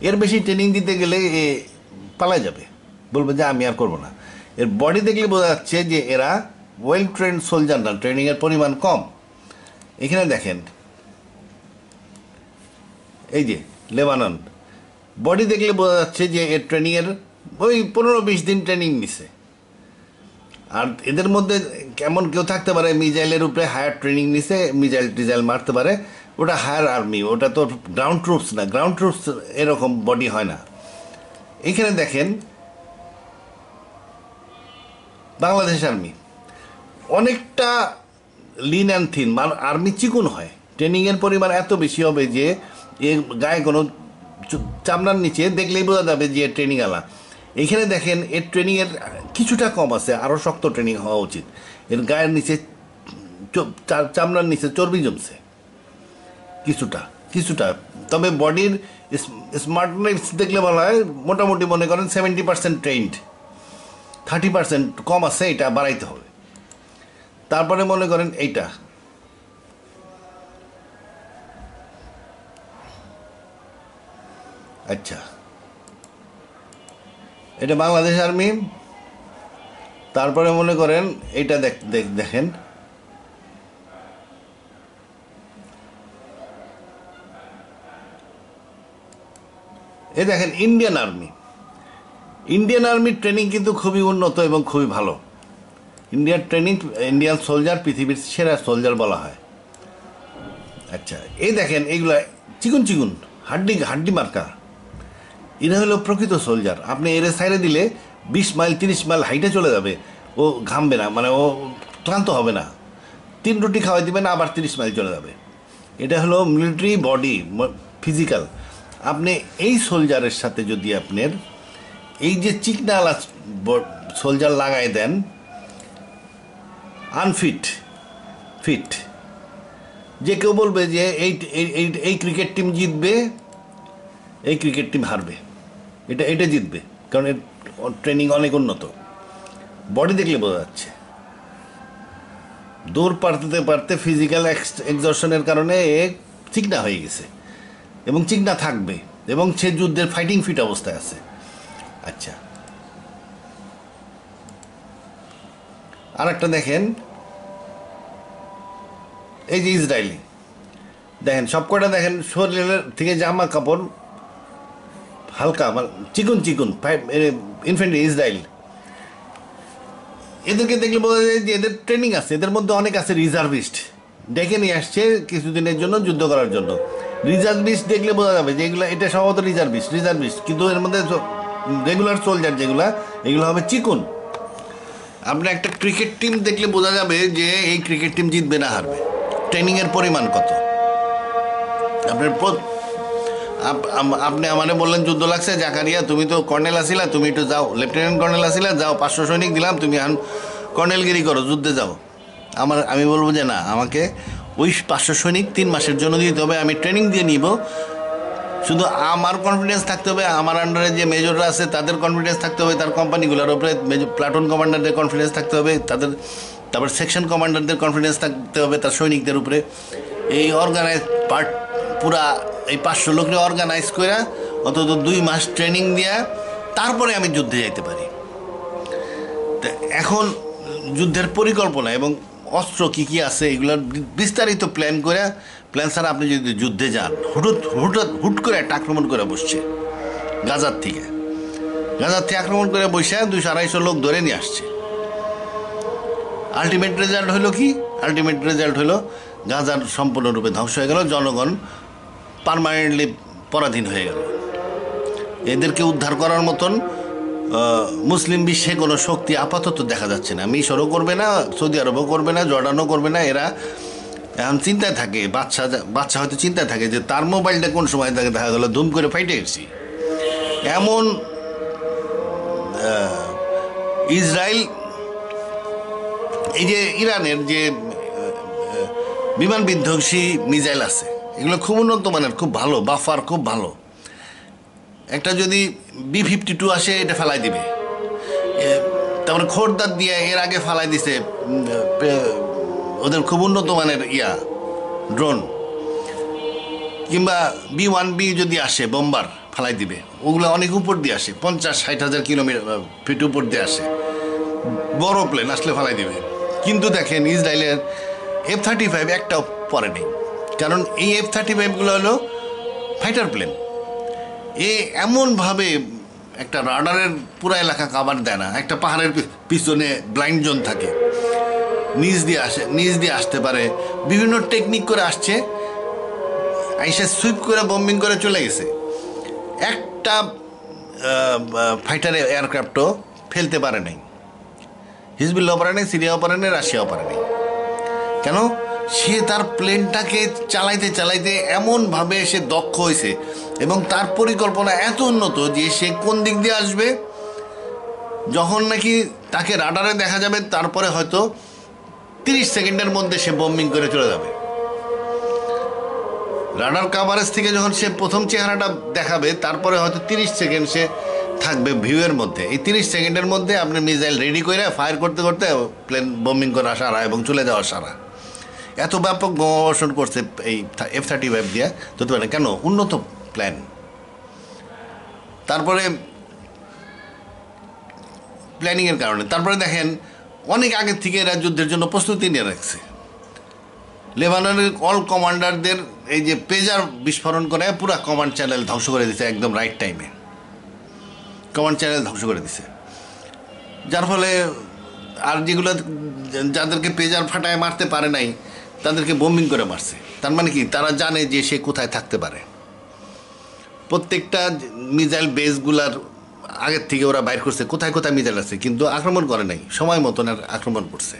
এর বেশি ট্রেনিং দিতে গেলে এ পালায় যাবে, বলবে যে আমি আর করবো না। এর বডি দেখলে বোঝা যাচ্ছে যে এরা ওয়েল ট্রেন্ড সোলজার না, ট্রেনিংয়ের পরিমাণ কম। এখানে দেখেন, এই যে লেবানন। বডি দেখলে বোঝা যাচ্ছে যে এর ট্রেনিংয়ের ওই 15-20 দিন ট্রেনিং নিছে। আর এদের মধ্যে কেমন কেউ থাকতে পারে মিজাইলের উপরে হায়ার ট্রেনিং নিছে, মিজাইল টিজাইল মারতে পারে, ওটা হায়ার আর্মি, ওটা তো গ্রাউন্ড ট্রুপস না। গ্রাউন্ড ট্রুপস এরকম বডি হয় না। এখানে দেখেন বাংলাদেশ আর্মি অনেকটা লিন অ্যান্ড থিন, আর্মি চিকুন হয়, ট্রেনিংয়ের পরিমাণ এত বেশি হবে যে এর গায়ে কোনো চামড়ার নিচে দেখলেই বোঝা যাবে যে ট্রেনিং আলা। এখানে দেখেন এর ট্রেনিংয়ের কিছুটা কম আছে, আরও শক্ত ট্রেনিং হওয়া উচিত। এর গায়ের নিচে চামড়ার নিচে চর্বি জমছে কিছুটা কিছুটা। তবে বডির স্মার্টনেস দেখলে বলা হয় মোটামুটি মনে করেন 70% ট্রেন্ড, 30% কম আছে, এটা বাড়াইতে হবে। তারপরে মনে করেন এইটা আচ্ছা, এটা বাংলাদেশ আর্মি। তারপরে মনে করেন এইটা দেখেন এই দেখেন ইন্ডিয়ান আর্মি। ইন্ডিয়ান আর্মির ট্রেনিং কিন্তু খুবই উন্নত এবং খুবই ভালো। ইন্ডিয়ান ট্রেনিং, ইন্ডিয়ান সোলজার পৃথিবীর সেরা সোলজার বলা হয়। আচ্ছা, এই দেখেন এইগুলা চিকুন চিকুন হাড্ডি মার্কা, এরা হলো প্রকৃত সোলজার। আপনি এরে সাইডে দিলে 20 মাইল 30 মাইল হাইটে চলে যাবে, ও ঘামবে না, মানে ও ক্লান্ত হবে না। 3 রুটি খাওয়াই দিবেন আবার 30 মাইল চলে যাবে। এটা হলো মিলিটারি বডি, ফিজিক্যাল। আপনি এই সোলজারের সাথে যদি আপনার এই যে চিকনাওয়ালা সোলজার লাগাই দেন, আনফিট ফিট, যে কেউ বলবে যে এই ক্রিকেট টিম জিতবে, এই ক্রিকেট টিম হারবে, এটা জিতবে, কারণ এর ট্রেনিং অনেক উন্নত। বডি দেখলে বোঝা যাচ্ছে। দৌড় পারতে ফিজিক্যাল এক্সজর্শনের কারণে এ চিকনা হয়ে গেছে এবং চিকনা থাকবে, এবং সে যুদ্ধের ফাইটিং ফিট অবস্থায় আছে। আচ্ছা, আর একটা দেখেন, এই যে ইসরায়েলি দেখেন, সবকটা দেখেন শরীরের থেকে জামা কাপড় হালকা চিকুন ইনফ্যান্ট্রি ইসরায়েল। এদেরকে দেখলে বোঝা যায় যে এদের ট্রেনিং আছে। এদের মধ্যে অনেক আছে রিজার্ভিস্ট, ডেকে নিয়ে আসছে কিছুদিনের জন্য যুদ্ধ করার জন্য। রিজার্ভিস্ট দেখলে বোঝা যাবে যে এগুলো, এটা সম্ভবত রিজার্ভিস্ট, কিন্তু এর মধ্যে রেগুলার সোলজার যেগুলো, এগুলো হবে চিকুন। আপনি একটা ক্রিকেট টিম দেখলে বোঝা যাবে যে এই ক্রিকেট টিম জিতবে না হারবে, ট্রেনিংয়ের পরিমাণ কত। আপনি আমারে বললেন যুদ্ধ লাগছে, জাকারিয়া তুমি তো কর্নেল আসিলা, তুমি একটু যাও, লেফটেন্যান্ট কর্নেল আসিলা, যাও 500 সৈনিক দিলাম, তুমি কর্নেলগিরি করো, যুদ্ধে যাও। আমি বলবো যে না, আমাকে ওই 500 সৈনিক 3 মাসের জন্য দিতে হবে, আমি ট্রেনিং দিয়ে নিব। শুধু আমার কনফিডেন্স থাকতে হবে, আমার আন্ডারে যে মেজররা আছে তাদের কনফিডেন্স থাকতে হবে, তার কোম্পানিগুলোর উপরে প্লাটুন কমান্ডারদের কনফিডেন্স থাকতে হবে, তারপর সেকশন কমান্ডারদের কনফিডেন্স থাকতে হবে তার সৈনিকদের উপরে। এই অর্গানাইজ পুরা এই 500 লোককে অর্গানাইজ করে অন্তত 2 মাস ট্রেনিং দিয়া তারপরে আমি যুদ্ধে যাইতে পারি। তা এখন যুদ্ধের পরিকল্পনা এবং অস্ত্র কী আছে এগুলো বিস্তারিত প্ল্যান ছাড়া আপনি যদি যুদ্ধে যান, হুট করে একটা আক্রমণ করে বসছে গাজার থেকে আক্রমণ করে বসে 200-250 লোক ধরে নিয়ে আসছে। আলটিমেট রেজাল্ট হলো কি? আলটিমেট রেজাল্ট হলো গাজার সম্পূর্ণরূপে ধ্বংস হয়ে গেল, জনগণ পার্মানেন্টলি পরাধীন হয়ে গেল। এদেরকে উদ্ধার করার মতন মুসলিম বিশ্বে কোনো শক্তি আপাতত দেখা যাচ্ছে না। মিশরও করবে না, সৌদি আরবও করবে না, জর্ডানও করবে না। এরা এখন চিন্তায় থাকে, বাচ্চা হয়তো চিন্তায় থাকে যে তার মোবাইলটা কোন সময় দেখা গেল ধুম করে ফাইটে গেছি। এমন ইসরায়েল, এই যে ইরানের যে বিমান বিধ্বংসী মিসাইল আছে, এগুলো খুব উন্নত মানের, খুব ভালো, বাফার খুব ভালো। একটা যদি B-52 আসে, এটা ফেলাই দিবে। তারপরে খোরদার দিয়ে এর আগে ফালাই দিছে ওদের খুব উন্নত মানের ড্রোন, কিংবা B-1B যদি আসে বোম্বার ফালাই দিবে, ওগুলো অনেক উপর দিয়ে আসে, 50-60 হাজার কিলোমিটার উপর দিয়ে আসে, বড় প্লেন আসলে ফালাই দিবে। কিন্তু দেখেন ইসরায়েলের F-35 একটাও পরে নেই, কারণ এই F-35 গুলো হলো ফাইটার প্লেন, এ এমনভাবে একটা রাডারের পুরো এলাকা কাভার দেয় না, একটা পাহাড়ের পিছনে ব্লাইন্ড জোন থাকে, নিচ দিয়ে আসতে পারে, বিভিন্ন টেকনিক করে আসছে, আইসা সুইপ করে বম্বিং করে চলে গেছে। একটা ফাইটার এয়ারক্রাফটও ফেলতে পারে নাই, হিজবুল্লাহ পারে নাই, সিরিয়াও পারে নাই, রাশিয়াও পারে নাই। কেন? সে তার প্লেনটাকে চালাইতে চালাইতে এমনভাবে সে দক্ষ হয়েছে এবং তার পরিকল্পনা এত উন্নত যে সে কোন দিক দিয়ে আসবে, যখন নাকি তাকে রাডারে দেখা যাবে তারপরে হয়তো 30 সেকেন্ডের মধ্যে সে বম্বিং করে চলে যাবে। রাডার কাভারেজ থেকে যখন সে প্রথম চেহারাটা দেখাবে তারপরে হয়তো 30 সেকেন্ড সে থাকবে ভিউয়ের মধ্যে। এই 30 সেকেন্ডের মধ্যে আপনি মিসাইল রেডি করে ফায়ার করতে করতে প্লেন বম্বিং করা সারা এবং চলে যাওয়া সারা। এত ব্যাপক বোমাবর্ষণ করছে এই F-35 দিয়ে, ধরতে পারে কেন? উন্নত প্ল্যান। তারপরে প্ল্যানিংয়ের কারণে তারপরে দেখেন অনেক আগের থেকে এরা যুদ্ধের জন্য প্রস্তুতি নিয়ে রাখছে। লেবাননের অল কমান্ডারদের এই যে পেজার বিস্ফোরণ করে পুরো কমান্ড চ্যানেল ধ্বংস করে দিছে, একদম রাইট টাইমে কমান্ড চ্যানেল ধ্বংস করে দিছে। যার ফলে আর যেগুলো যাদেরকে পেজার ফাটায় মারতে পারে নাই তাদেরকে বোম্বিং করে মারছে। তার মানে কি? তারা জানে যে সে কোথায় থাকতে পারে। প্রত্যেকটা মিসাইল বেসগুলার আগের থেকে ওরা বাইর করছে কোথায় কোথায় মিসাইল আছে, কিন্তু আক্রমণ করে নাই, সময় মতন আক্রমণ করছে।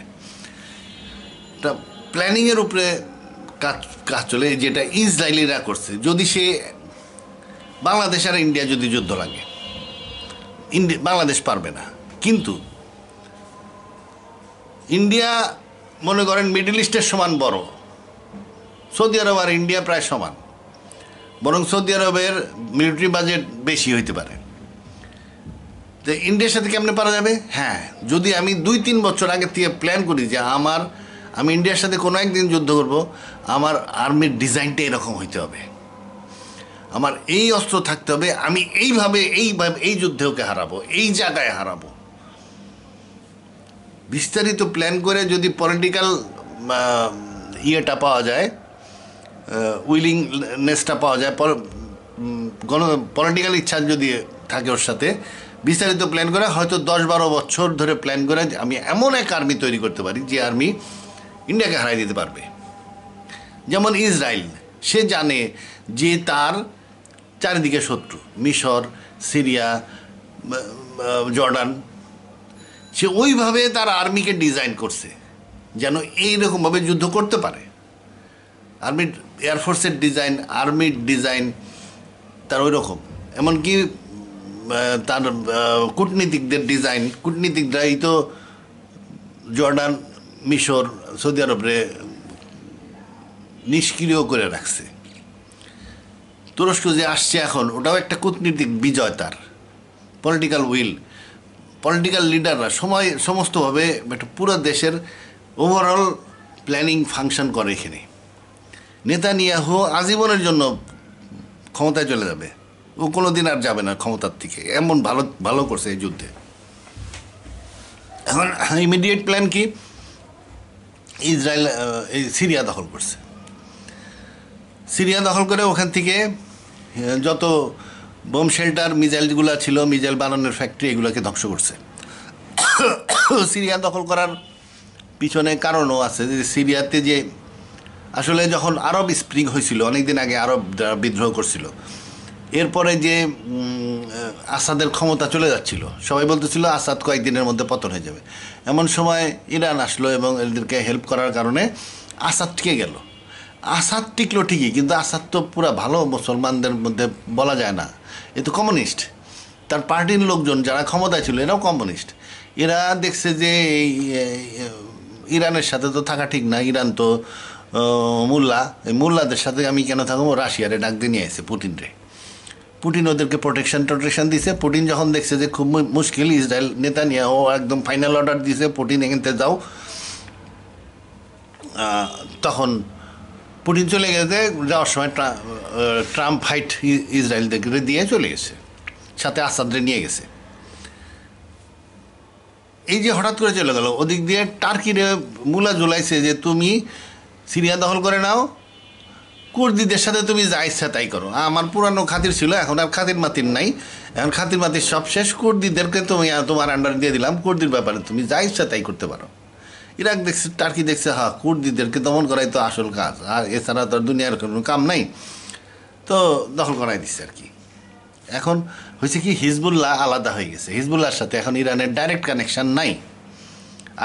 তা প্ল্যানিংয়ের উপরে কাজ চলে, যেটা ইসরায়েলিরা করছে। যদি সে বাংলাদেশ আর ইন্ডিয়া যদি যুদ্ধ লাগে, বাংলাদেশ পারবে না, কিন্তু ইন্ডিয়া মনে করেন মিডল ইস্টের সমান বড়, সৌদি আরব আর ইন্ডিয়া প্রায় সমান, বরং সৌদি আরবের মিলিটারি বাজেট বেশি হইতে পারে। তো ইন্ডিয়ার সাথে কেমনে পারা যাবে? হ্যাঁ, যদি আমি 2-3 বছর আগে থেকে প্ল্যান করি যে আমি ইন্ডিয়ার সাথে কোনো একদিন যুদ্ধ করব, আমার আর্মির ডিজাইনটা এরকম হইতে হবে, আমার এই অস্ত্র থাকতে হবে, আমি এইভাবে এই যুদ্ধে ওকে হারাবো, এই জায়গায় হারাবো। বিস্তারিত প্ল্যান করে যদি পলিটিক্যাল ইয়েটা পাওয়া যায়, উইলিংনেসটা পাওয়া যায়, পলিটিক্যাল ইচ্ছা যদি থাকে ওর সাথে, বিস্তারিত প্ল্যান করে হয়তো 10-12 বছর ধরে প্ল্যান করে আমি এমন এক আর্মি তৈরি করতে পারি যে আর্মি ইন্ডিয়াকে হারাই দিতে পারবে। যেমন ইসরায়েল, সে জানে যে তার চারিদিকে শত্রু, মিশর, সিরিয়া, জর্ডান, সে ওইভাবে তার আর্মিকে ডিজাইন করছে যেন এইরকমভাবে যুদ্ধ করতে পারে। আর্মির এয়ারফোর্সের ডিজাইন, আর্মির ডিজাইন তার ওই রকম। এমনকি তার কূটনীতিকদের ডিজাইন, কূটনীতিকরাই তো জর্ডান, মিশর, সৌদি আরবরে নিষ্ক্রিয় করে রাখছে। তুরস্ক যে আসছে এখন, ওটাও একটা কূটনীতিক বিজয়, তার পলিটিক্যাল উইল, পলিটিক্যাল লিডাররা সমস্তভাবে একটা পুরো দেশের ওভারঅল প্ল্যানিং ফাংশন করে এখানে। নেতানিয়াহু আজীবনের জন্য ক্ষমতায় চলে যাবে, ও কোনো দিন আর যাবে না ক্ষমতার থেকে, এমন ভালো করছে এই যুদ্ধে। এখন ইমিডিয়েট প্ল্যান কি? ইসরায়েল এই সিরিয়া দখল করছে, সিরিয়া দখল করে ওখান থেকে যত বোম শেল্টার, মিসাইলগুলো ছিল, মিসাইল বানানোর ফ্যাক্টরি, এগুলোকে ধ্বংস করছে। সিরিয়া দখল করার পিছনে কারণও আছে, যে সিরিয়াতে যে আসলে যখন আরব স্প্রিং হয়েছিল অনেকদিন আগে, আরব বিদ্রোহ করছিল, এরপরে যে আসাদের ক্ষমতা চলে যাচ্ছিল, সবাই বলতেছিল আসাদ কয়েকদিনের মধ্যে পতন হয়ে যাবে। এমন সময় ইরান আসলো এবং এদেরকে হেল্প করার কারণে আসাদ টিকে গেল। আসাদ টিকলো ঠিকই, কিন্তু আসাদ তো পুরা ভালো মুসলমানদের মধ্যে বলা যায় না, এ তো কমিউনিস্ট। তার পার্টির লোকজন যারা ক্ষমতায় ছিল এরাও কমিউনিস্ট। এরা দেখছে যে এই ইরানের সাথে তো থাকা ঠিক না, ইরান তো মোল্লাদের সাথে আমি কেন থাকবো, রাশিয়ারে ডাক দিয়ে নিয়ে আসে পুটিন ওদেরকে প্রোটেকশন দিছে। পুটিন যখন দেখছে যে খুব মুশকিল, ইসরায়েল নেতানিয়াহু একদম ফাইনাল অর্ডার দিছে, পুটিন এখানতে যাও, তখন পুটিন চলে গেছে। যাওয়ার সময় ট্রাম্প ফাইট ইসরায়েলদেরকে দিয়ে চলে গেছে, সাথে আসাদরে নিয়ে গেছে। এই যে হঠাৎ করে চলে গেল, ওদিক দিয়ে টার্কিরে মূলা ঝুলাইছে যে তুমি সিরিয়া দখল করে নাও, কুর্দিদের সাথে তুমি যা ইচ্ছা তাই করো। আমার পুরানো খাতির ছিল, এখন আর খাতির মাতির নাই, এখন খাতির মাতির সব শেষ। কুর্দিদেরকে তুমি তোমার আন্ডার দিয়ে দিলাম, কুর্দির ব্যাপারে তুমি যা ইচ্ছা তাই করতে পারো। ইরাক দেখছে, টার্কি দেখছে, হ্যাঁ কুর্দিদেরকে দমন করাই তো আসল কাজ, আর এছাড়া তো আর দুনিয়ার কোনো কাম নাই, তো দখল করাই দিচ্ছে আর কি। এখন হয়েছে কি, হিজবুল্লাহ আলাদা হয়ে গেছে, হিজবুল্লাহর সাথে এখন ইরানের ডাইরেক্ট কানেকশান নাই।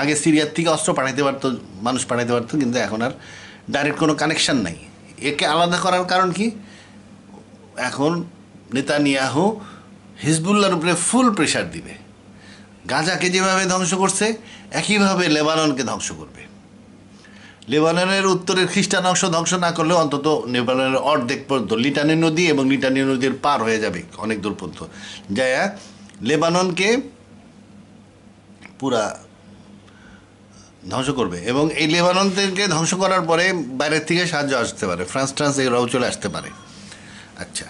আগে সিরিয়ার থেকে অস্ত্র পাঠাইতে পারতো, মানুষ পাঠাইতে পারতো, কিন্তু এখন আর ডাইরেক্ট কোনো কানেকশান নাই। একে আলাদা করার কারণ কি, এখন নেতানিয়াহু হিজবুল্লাহর উপরে ফুল প্রেশার দিবে। গাজাকে যেভাবে ধ্বংস করছে একইভাবে লেবাননকে ধ্বংস করবে। লেবাননের উত্তরের খ্রিস্টান অংশ ধ্বংস না করলে অন্তত লেবাননের অর্ধেক পর্যন্ত লিটানি নদী এবং লিটানি নদীর পার হয়ে যাবে অনেক দূর পর্যন্ত, যায় লেবাননকে পুরা ধ্বংস করবে। এবং এই লেবানন থেকে ধ্বংস করার পরে বাইরের থেকে সাহায্য আসতে পারে, ফ্রান্স ট্রান্স এরাও চলে আসতে পারে। আচ্ছা,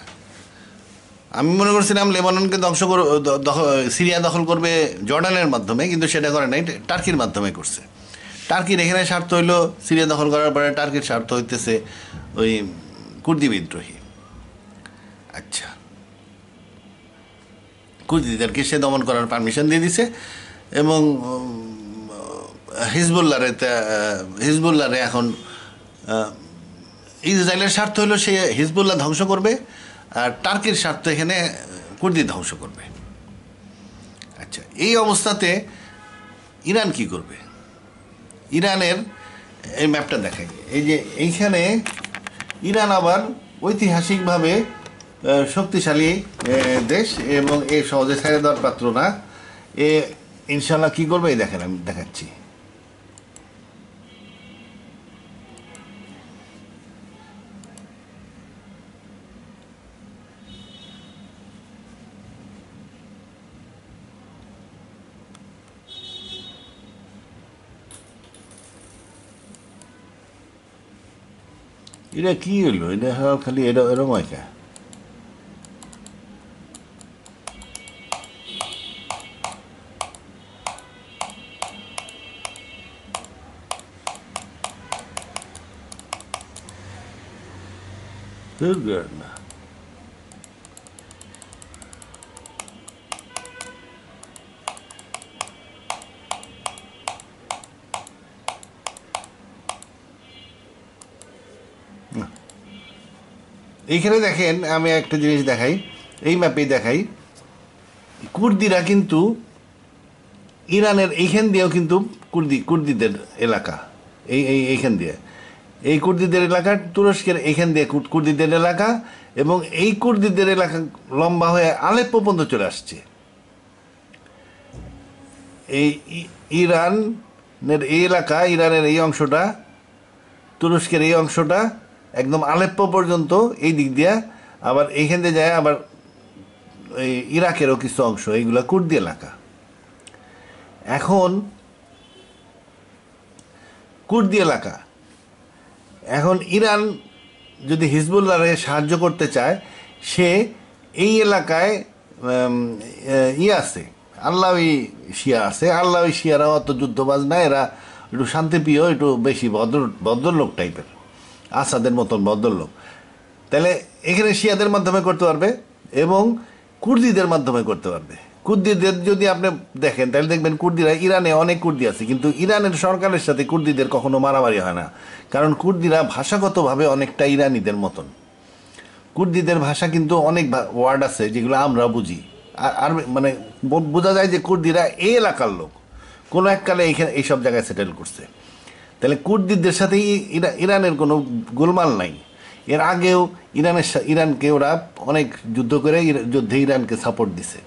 আমি মনে করছিলাম লেবাননকে সিরিয়া দখল করবে জর্ডানের মাধ্যমে, কিন্তু সেটা করে নাই, টার্কির মাধ্যমে করছে। টার্কির এখানে স্বার্থ হইল সিরিয়া দখল করার পরে টার্কির স্বার্থ হইতেছে ওই কুর্দি বিদ্রোহী। আচ্ছা, কুর্দিদেরকে সে দমন করার পারমিশন দিয়ে দিছে এবং হিজবুল্লাহরে এখন ইসরায়েলের স্বার্থ হইল সে হিজবুল্লাহ ধ্বংস করবে, আর টার্কির স্বার্থ এখানে কুর্দি ধ্বংস করবে। আচ্ছা, এই অবস্থাতে ইরান কি করবে? ইরানের এই ম্যাপটা দেখাই, এই যে এইখানে ইরান আবার ঐতিহাসিকভাবে শক্তিশালী দেশ এবং এ সহজে ছেড়ে দেওয়ার পাত্র না। এ ইনশাল্লাহ কি করবে এই দেখেন, আমি দেখাচ্ছি। এটা কি হইলো, এটা খালি এরম হয় কে? না, এইখানে দেখেন, আমি একটা জিনিস দেখাই, এই ম্যাপেই দেখাই, কুর্দিরা কিন্তু ইরানের এইখান দিয়েও কিন্তু কুর্দিদের এলাকা, এইখান দিয়ে, এই কুর্দিদের এলাকা তুরস্কের এইখান দিয়ে কুর্দিদের এলাকা, এবং এই কুর্দিদের এলাকা লম্বা হয়ে আলেপ্পো পর্যন্ত চলে আসছে। এই ইরানের এই এলাকা, ইরানের এই অংশটা, তুরস্কের এই অংশটা একদম আলেপ্পো পর্যন্ত এই দিক দিয়ে, আবার এইখান দিয়ে যায় আবার এই ইরাকেরও কিছু অংশ, এইগুলা কুর্দি এলাকা। এখন কুর্দি এলাকা, এখন ইরান যদি হিজবুল্লাহরে সাহায্য করতে চায়, সে এই এলাকায় আছে, আল্লাহই শিয়া আছে। আল্লাহই শিয়ারা অত যুদ্ধবাজ না, এরা একটু শান্তিপ্রিয়, একটু বেশি ভদ্রলোক টাইপের, আসাদের মতন ভদ্রলোক। তাহলে এখানে শিয়াদের মাধ্যমে করতে পারবে এবং কুর্দিদের মাধ্যমে করতে পারবে। কুর্দিদের যদি আপনি দেখেন তাহলে দেখবেন কুর্দিরা, ইরানে অনেক কুর্দি আছে, কিন্তু ইরানের সরকারের সাথে কুর্দিদের কখনো মারামারি হয় না, কারণ কুর্দিরা ভাষাগতভাবে অনেকটা ইরানিদের মতন। কুর্দিদের ভাষা কিন্তু অনেক ওয়ার্ড আছে যেগুলো আমরা বুঝি, আর মানে বোঝা যায় যে কুর্দিরা এই এলাকার লোক, কোনো এককালে এইখানে এইসব জায়গায় সেটেল করছে। তাহলে কুর্দিদের সাথে ইরানের কোনো গোলমাল নাই। এর আগেও ইরানকে ওরা অনেক যুদ্ধ করে যুদ্ধে ইরানকে সাপোর্ট দিছে।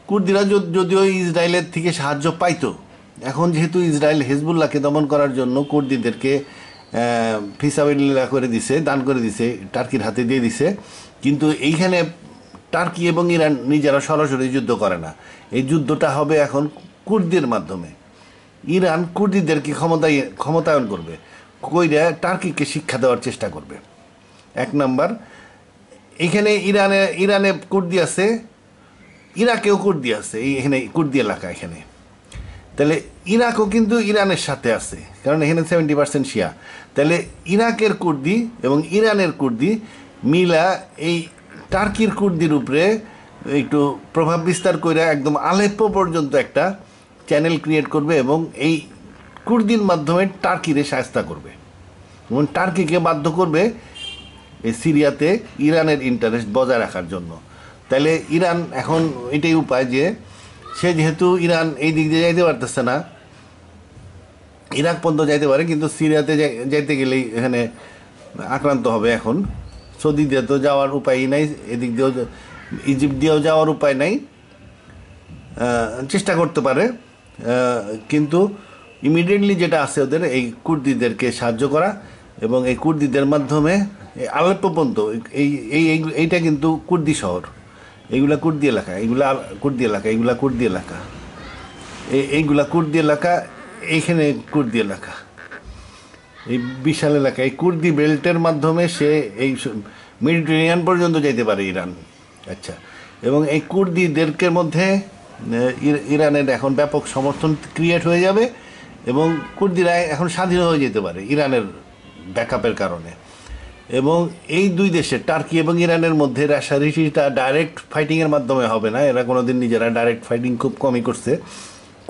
কুর্দিরা যদিও ইসরায়েলের থেকে সাহায্য পাইতো, এখন যেহেতু ইসরায়েল হিজবুল্লাহকে দমন করার জন্য কুর্দিদেরকে ফিসাবিল্লাহ করে দিছে, দান করে দিছে, টার্কির হাতে দিয়ে দিছে, কিন্তু এইখানে টার্কি এবং ইরান নিজেরা সরাসরি যুদ্ধ করে না। এই যুদ্ধটা হবে এখন কুর্দির মাধ্যমে। ইরান কুর্দিদেরকে ক্ষমতায়ন করবে, কইরা টার্কিকে শিক্ষা দেওয়ার চেষ্টা করবে। এক নাম্বার, এখানে ইরানে কুর্দি আছে, ইরাকেও কুর্দি আছে, এখানে কুর্দি এলাকা। এখানে তাহলে ইরাকও কিন্তু ইরানের সাথে আছে, কারণ এখানে 70% শিয়া। তাহলে ইরাকের কুর্দি এবং ইরানের কুর্দি মিলা এই টার্কির কুর্দির উপরে একটু প্রভাব বিস্তার করে একদম আলেপ্পো পর্যন্ত একটা চ্যানেল ক্রিয়েট করবে এবং এই কুর্দির মাধ্যমে টার্কিরে সাহায্য করবে এবং টার্কিকে বাধ্য করবে এই সিরিয়াতে ইরানের ইন্টারেস্ট বজায় রাখার জন্য। তাহলে ইরান এখন এটাই উপায় যে সে যেহেতু ইরান এই দিক দিয়ে যাইতে পারতেছে না, ইরাক পর্যন্ত যাইতে পারে কিন্তু সিরিয়াতে যাইতে গেলেই এখানে আক্রান্ত হবে। এখন সৌদি দিয়ে তো যাওয়ার উপায়ই নাই, এদিক দিয়েও ইজিপ্ট দিয়েও যাওয়ার উপায় নাই। চেষ্টা করতে পারে, কিন্তু ইমিডিয়েটলি যেটা আছে ওদের এই কুর্দিদেরকে সাহায্য করা এবং এই কুর্দিদের মাধ্যমে আলেপ্পো পর্যন্ত এইটা কিন্তু কুর্দি শহর, এইগুলা কুর্দি এলাকা, এইগুলা কুর্দি এলাকা, এইগুলা কুর্দি এলাকা, এইগুলা কুর্দি এলাকা, এইখানে কুর্দি এলাকা, এই বিশাল এলাকা, এই কুর্দি বেল্টের মাধ্যমে সে এই মেডিটেরিয়ান পর্যন্ত যেতে পারে ইরান। আচ্ছা, এবং এই কুর্দিদেরকে মধ্যে ইরানের এখন ব্যাপক সমর্থন ক্রিয়েট হয়ে যাবে এবং কুর্দিরা এখন স্বাধীন হয়ে যেতে পারে ইরানের ব্যাকআপের কারণে। এবং এই দুই দেশের টার্কি এবং ইরানের মধ্যে রেষারেষিটা ডাইরেক্ট ফাইটিংয়ের মাধ্যমে হবে না, এরা কোনোদিন নিজেরা ডাইরেক্ট ফাইটিং খুব কমই করছে,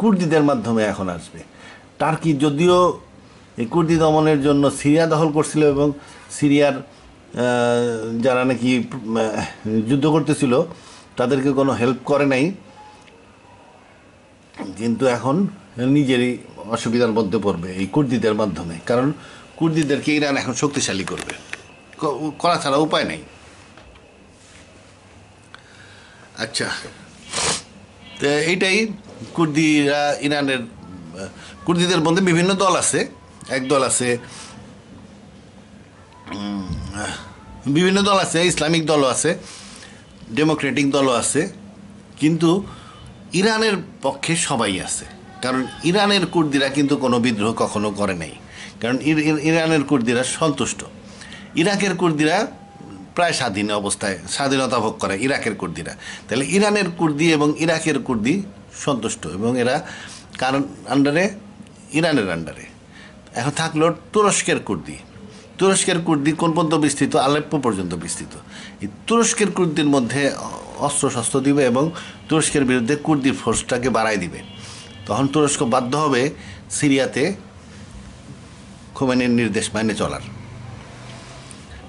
কুর্দিদের মাধ্যমে এখন আসবে। টার্কি যদিও এই কুর্দি দমনের জন্য সিরিয়া দখল করছিল এবং সিরিয়ার যারা নাকি যুদ্ধ করতেছিল তাদেরকে কোনো হেল্প করে নাই, কিন্তু এখন নিজেরই অসুবিধার মধ্যে পড়বে এই কুর্দিদের মাধ্যমে, কারণ কুর্দিদেরকে ইরান এখন শক্তিশালী করবে, করা ছাড়া উপায় নেই। আচ্ছা, তো এইটাই কুর্দিরা ইরানের কুর্দিদের মধ্যে বিভিন্ন দল আছে, এক দল আছে, বিভিন্ন দল আছে, ইসলামিক দলও আছে, ডেমোক্রেটিক দলও আছে, কিন্তু ইরানের পক্ষে সবাই আছে, কারণ ইরানের কুর্দিরা কিন্তু কোনো বিদ্রোহ কখনো করে নাই, কারণ ইরানের কুর্দিরা সন্তুষ্ট। ইরাকের কুর্দিরা প্রায় স্বাধীন অবস্থায় স্বাধীনতা ভোগ করে ইরাকের কুর্দিরা, তাহলে ইরানের কুর্দি এবং ইরাকের কুর্দি সন্তুষ্ট এবং এরা কারণ আন্ডারে, ইরানের আন্ডারে। এখন থাকলো তুরস্কের কুর্দি। তুরস্কের কুর্দি কোন পর্যন্ত বিস্তৃত? আলেপ্পো পর্যন্ত বিস্তৃত। এই তুরস্কের কুর্দির মধ্যে অস্ত্রশস্ত্র দিবে এবং তুরস্কের বিরুদ্ধে কুর্দির ফোর্সটাকে বাড়াই দিবে। তখন তুরস্ক বাধ্য হবে সিরিয়াতে খোমেনির নির্দেশ মেনে চলার,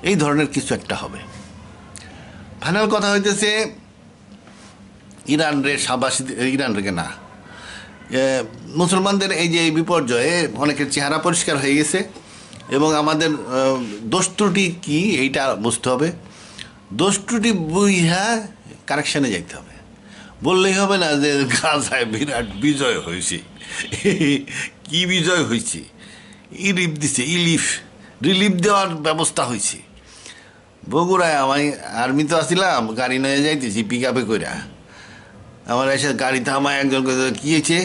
এই ধরনের কিছু একটা হবে। ফাইনাল কথা হইতেছে ইরান রেগে না, মুসলমানদের এই যে এই বিপর্যয়ে অনেকের চেহারা পরিষ্কার হয়ে গেছে এবং আমাদের দোষ ত্রুটি কী এইটা বুঝতে হবে। দোষ ত্রুটি বুঝা কারেকশানে যাইতে হবে, বললেই হবে না যে গাজায় বিরাট বিজয় হয়েছে। কি বিজয় হয়েছে? ইলিফ দিছে, রিলিফ দেওয়ার ব্যবস্থা হয়েছে। বগুড়ায় আমি আর্মিতে আসছিলাম, গাড়ি নিয়ে যাইতেছি পিক আপে কইরা, আমার এসে গাড়ি থামায় একজন কী হয়েছে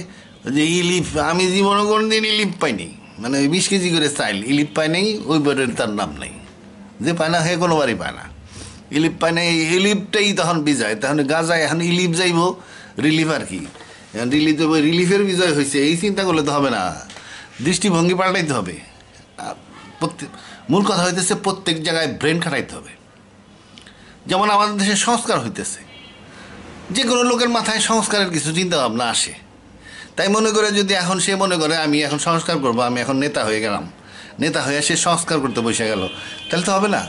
যে ইলিফ, আমি জীবনে কোনো দিন ইলিফ পাইনি, মানে 20 কেজি করে চাইল ইলিফ পাই নাই, ওই বোর্ডের তার নাম নেই, যে পায় না সে কোনোবারই পায় না, ইলিফ পায় না, ইলিফটাই তখন বিজয়। তখন গাজায় এখন ইলিফ যাইব, রিলিফ আর কি, রিলিফের বিজয় হয়েছে, এই চিন্তা করলে তো হবে না, দৃষ্টিভঙ্গি পাল্টাইতে হবে। মূল কথা হইতেছে প্রত্যেক জায়গায় ব্রেন খাটাইতে হবে। যেমন আমাদের দেশে সংস্কার হইতেছে, যে কোনো লোকের মাথায় সংস্কারের কিছু চিন্তা ভাবনা আসে, তাই মনে করে যদি এখন সে মনে করে আমি এখন সংস্কার করবো, আমি এখন নেতা হয়ে গেলাম, নেতা হয়ে সে সংস্কার করতে বসে গেল, তাহলে তো হবে না।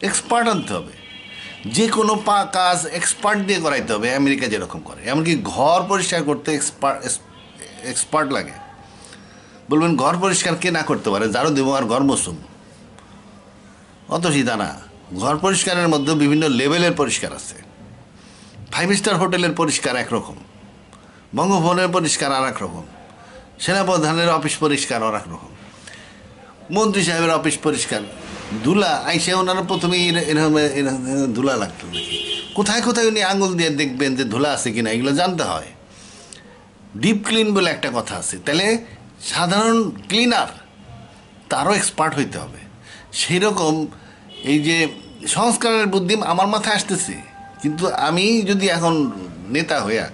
এক্সপার্ট আনতে হবে, যে কোনো কাজ এক্সপার্ট দিয়ে করাইতে হবে, আমেরিকা যেরকম করে। এমনকি ঘর পরিষ্কার করতে এক্সপার্ট লাগে। বলবেন ঘর পরিষ্কার কে না করতে পারে? ঝাড়ু দেবো আর ঘর মৌসুম, অত সিধা না। ঘর পরিষ্কারের মধ্যে বিভিন্ন লেভেলের পরিষ্কার আছে। 5 স্টার হোটেলের পরিষ্কার একরকম, বঙ্গভবনের পরিষ্কার আর এক রকম, সেনাপ্রধানের অফিস পরিষ্কার আর এক রকম, মন্ত্রী সাহেবের অফিস পরিষ্কার। ধুলা আইসে ওনারা প্রথমেই এরকম ধুলা লাগতো নাকি, কোথায় কোথায় উনি আঙুল দিয়ে দেখবেন যে ধুলা আছে কিনা, এগুলো জানতে হয়। ডিপ ক্লিন বলে একটা কথা আছে, তাহলে সাধারণ ক্লিনার তারও এক্সপার্ট হইতে হবে। সেই রকম এই যে সংস্কারের বুদ্ধি আমার মাথায় আসতেছে, কিন্তু আমি যদি এখন নেতা হইয়া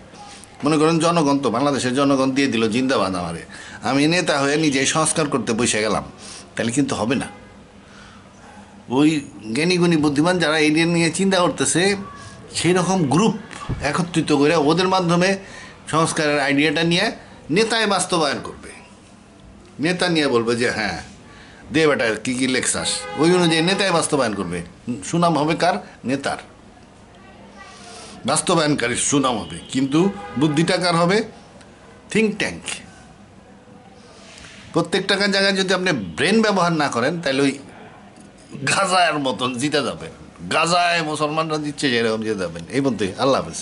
মনে করেন জনগণ তো বাংলাদেশের জনগণ দিয়ে দিল জিন্দাবাদ আমারে, আমি নেতা হয়ে নিজেই সংস্কার করতে বসে গেলাম, তাহলে কিন্তু হবে না। ওই জ্ঞানীগুণী বুদ্ধিমান যারা এই নিয়ে চিন্তা করতেছে সেই রকম গ্রুপ একত্রিত করে ওদের মাধ্যমে সংস্কারের আইডিয়াটা নিয়ে নেতায় বাস্তবায়ন করবে। নেতা নিয়ে বলবে যে হ্যাঁ দে বেটা কী কী লেখসাস, ওই অনুযায়ী নেতায় বাস্তবায়ন করবে। সুনাম হবে কার? নেতার। বাস্তবায়নকারীর সুনাম হবে, কিন্তু বুদ্ধিটা কার হবে? Think tank. প্রত্যেকটা জায়গায় যদি আপনি ব্রেন ব্যবহার না করেন তাহলে ওই গাজায়ের মতন জিতে যাবেন। গাজায় মুসলমানরা দিচ্ছে যেরকম জিতে যাবেন। এই বলতে আল্লাহ হাফেজ।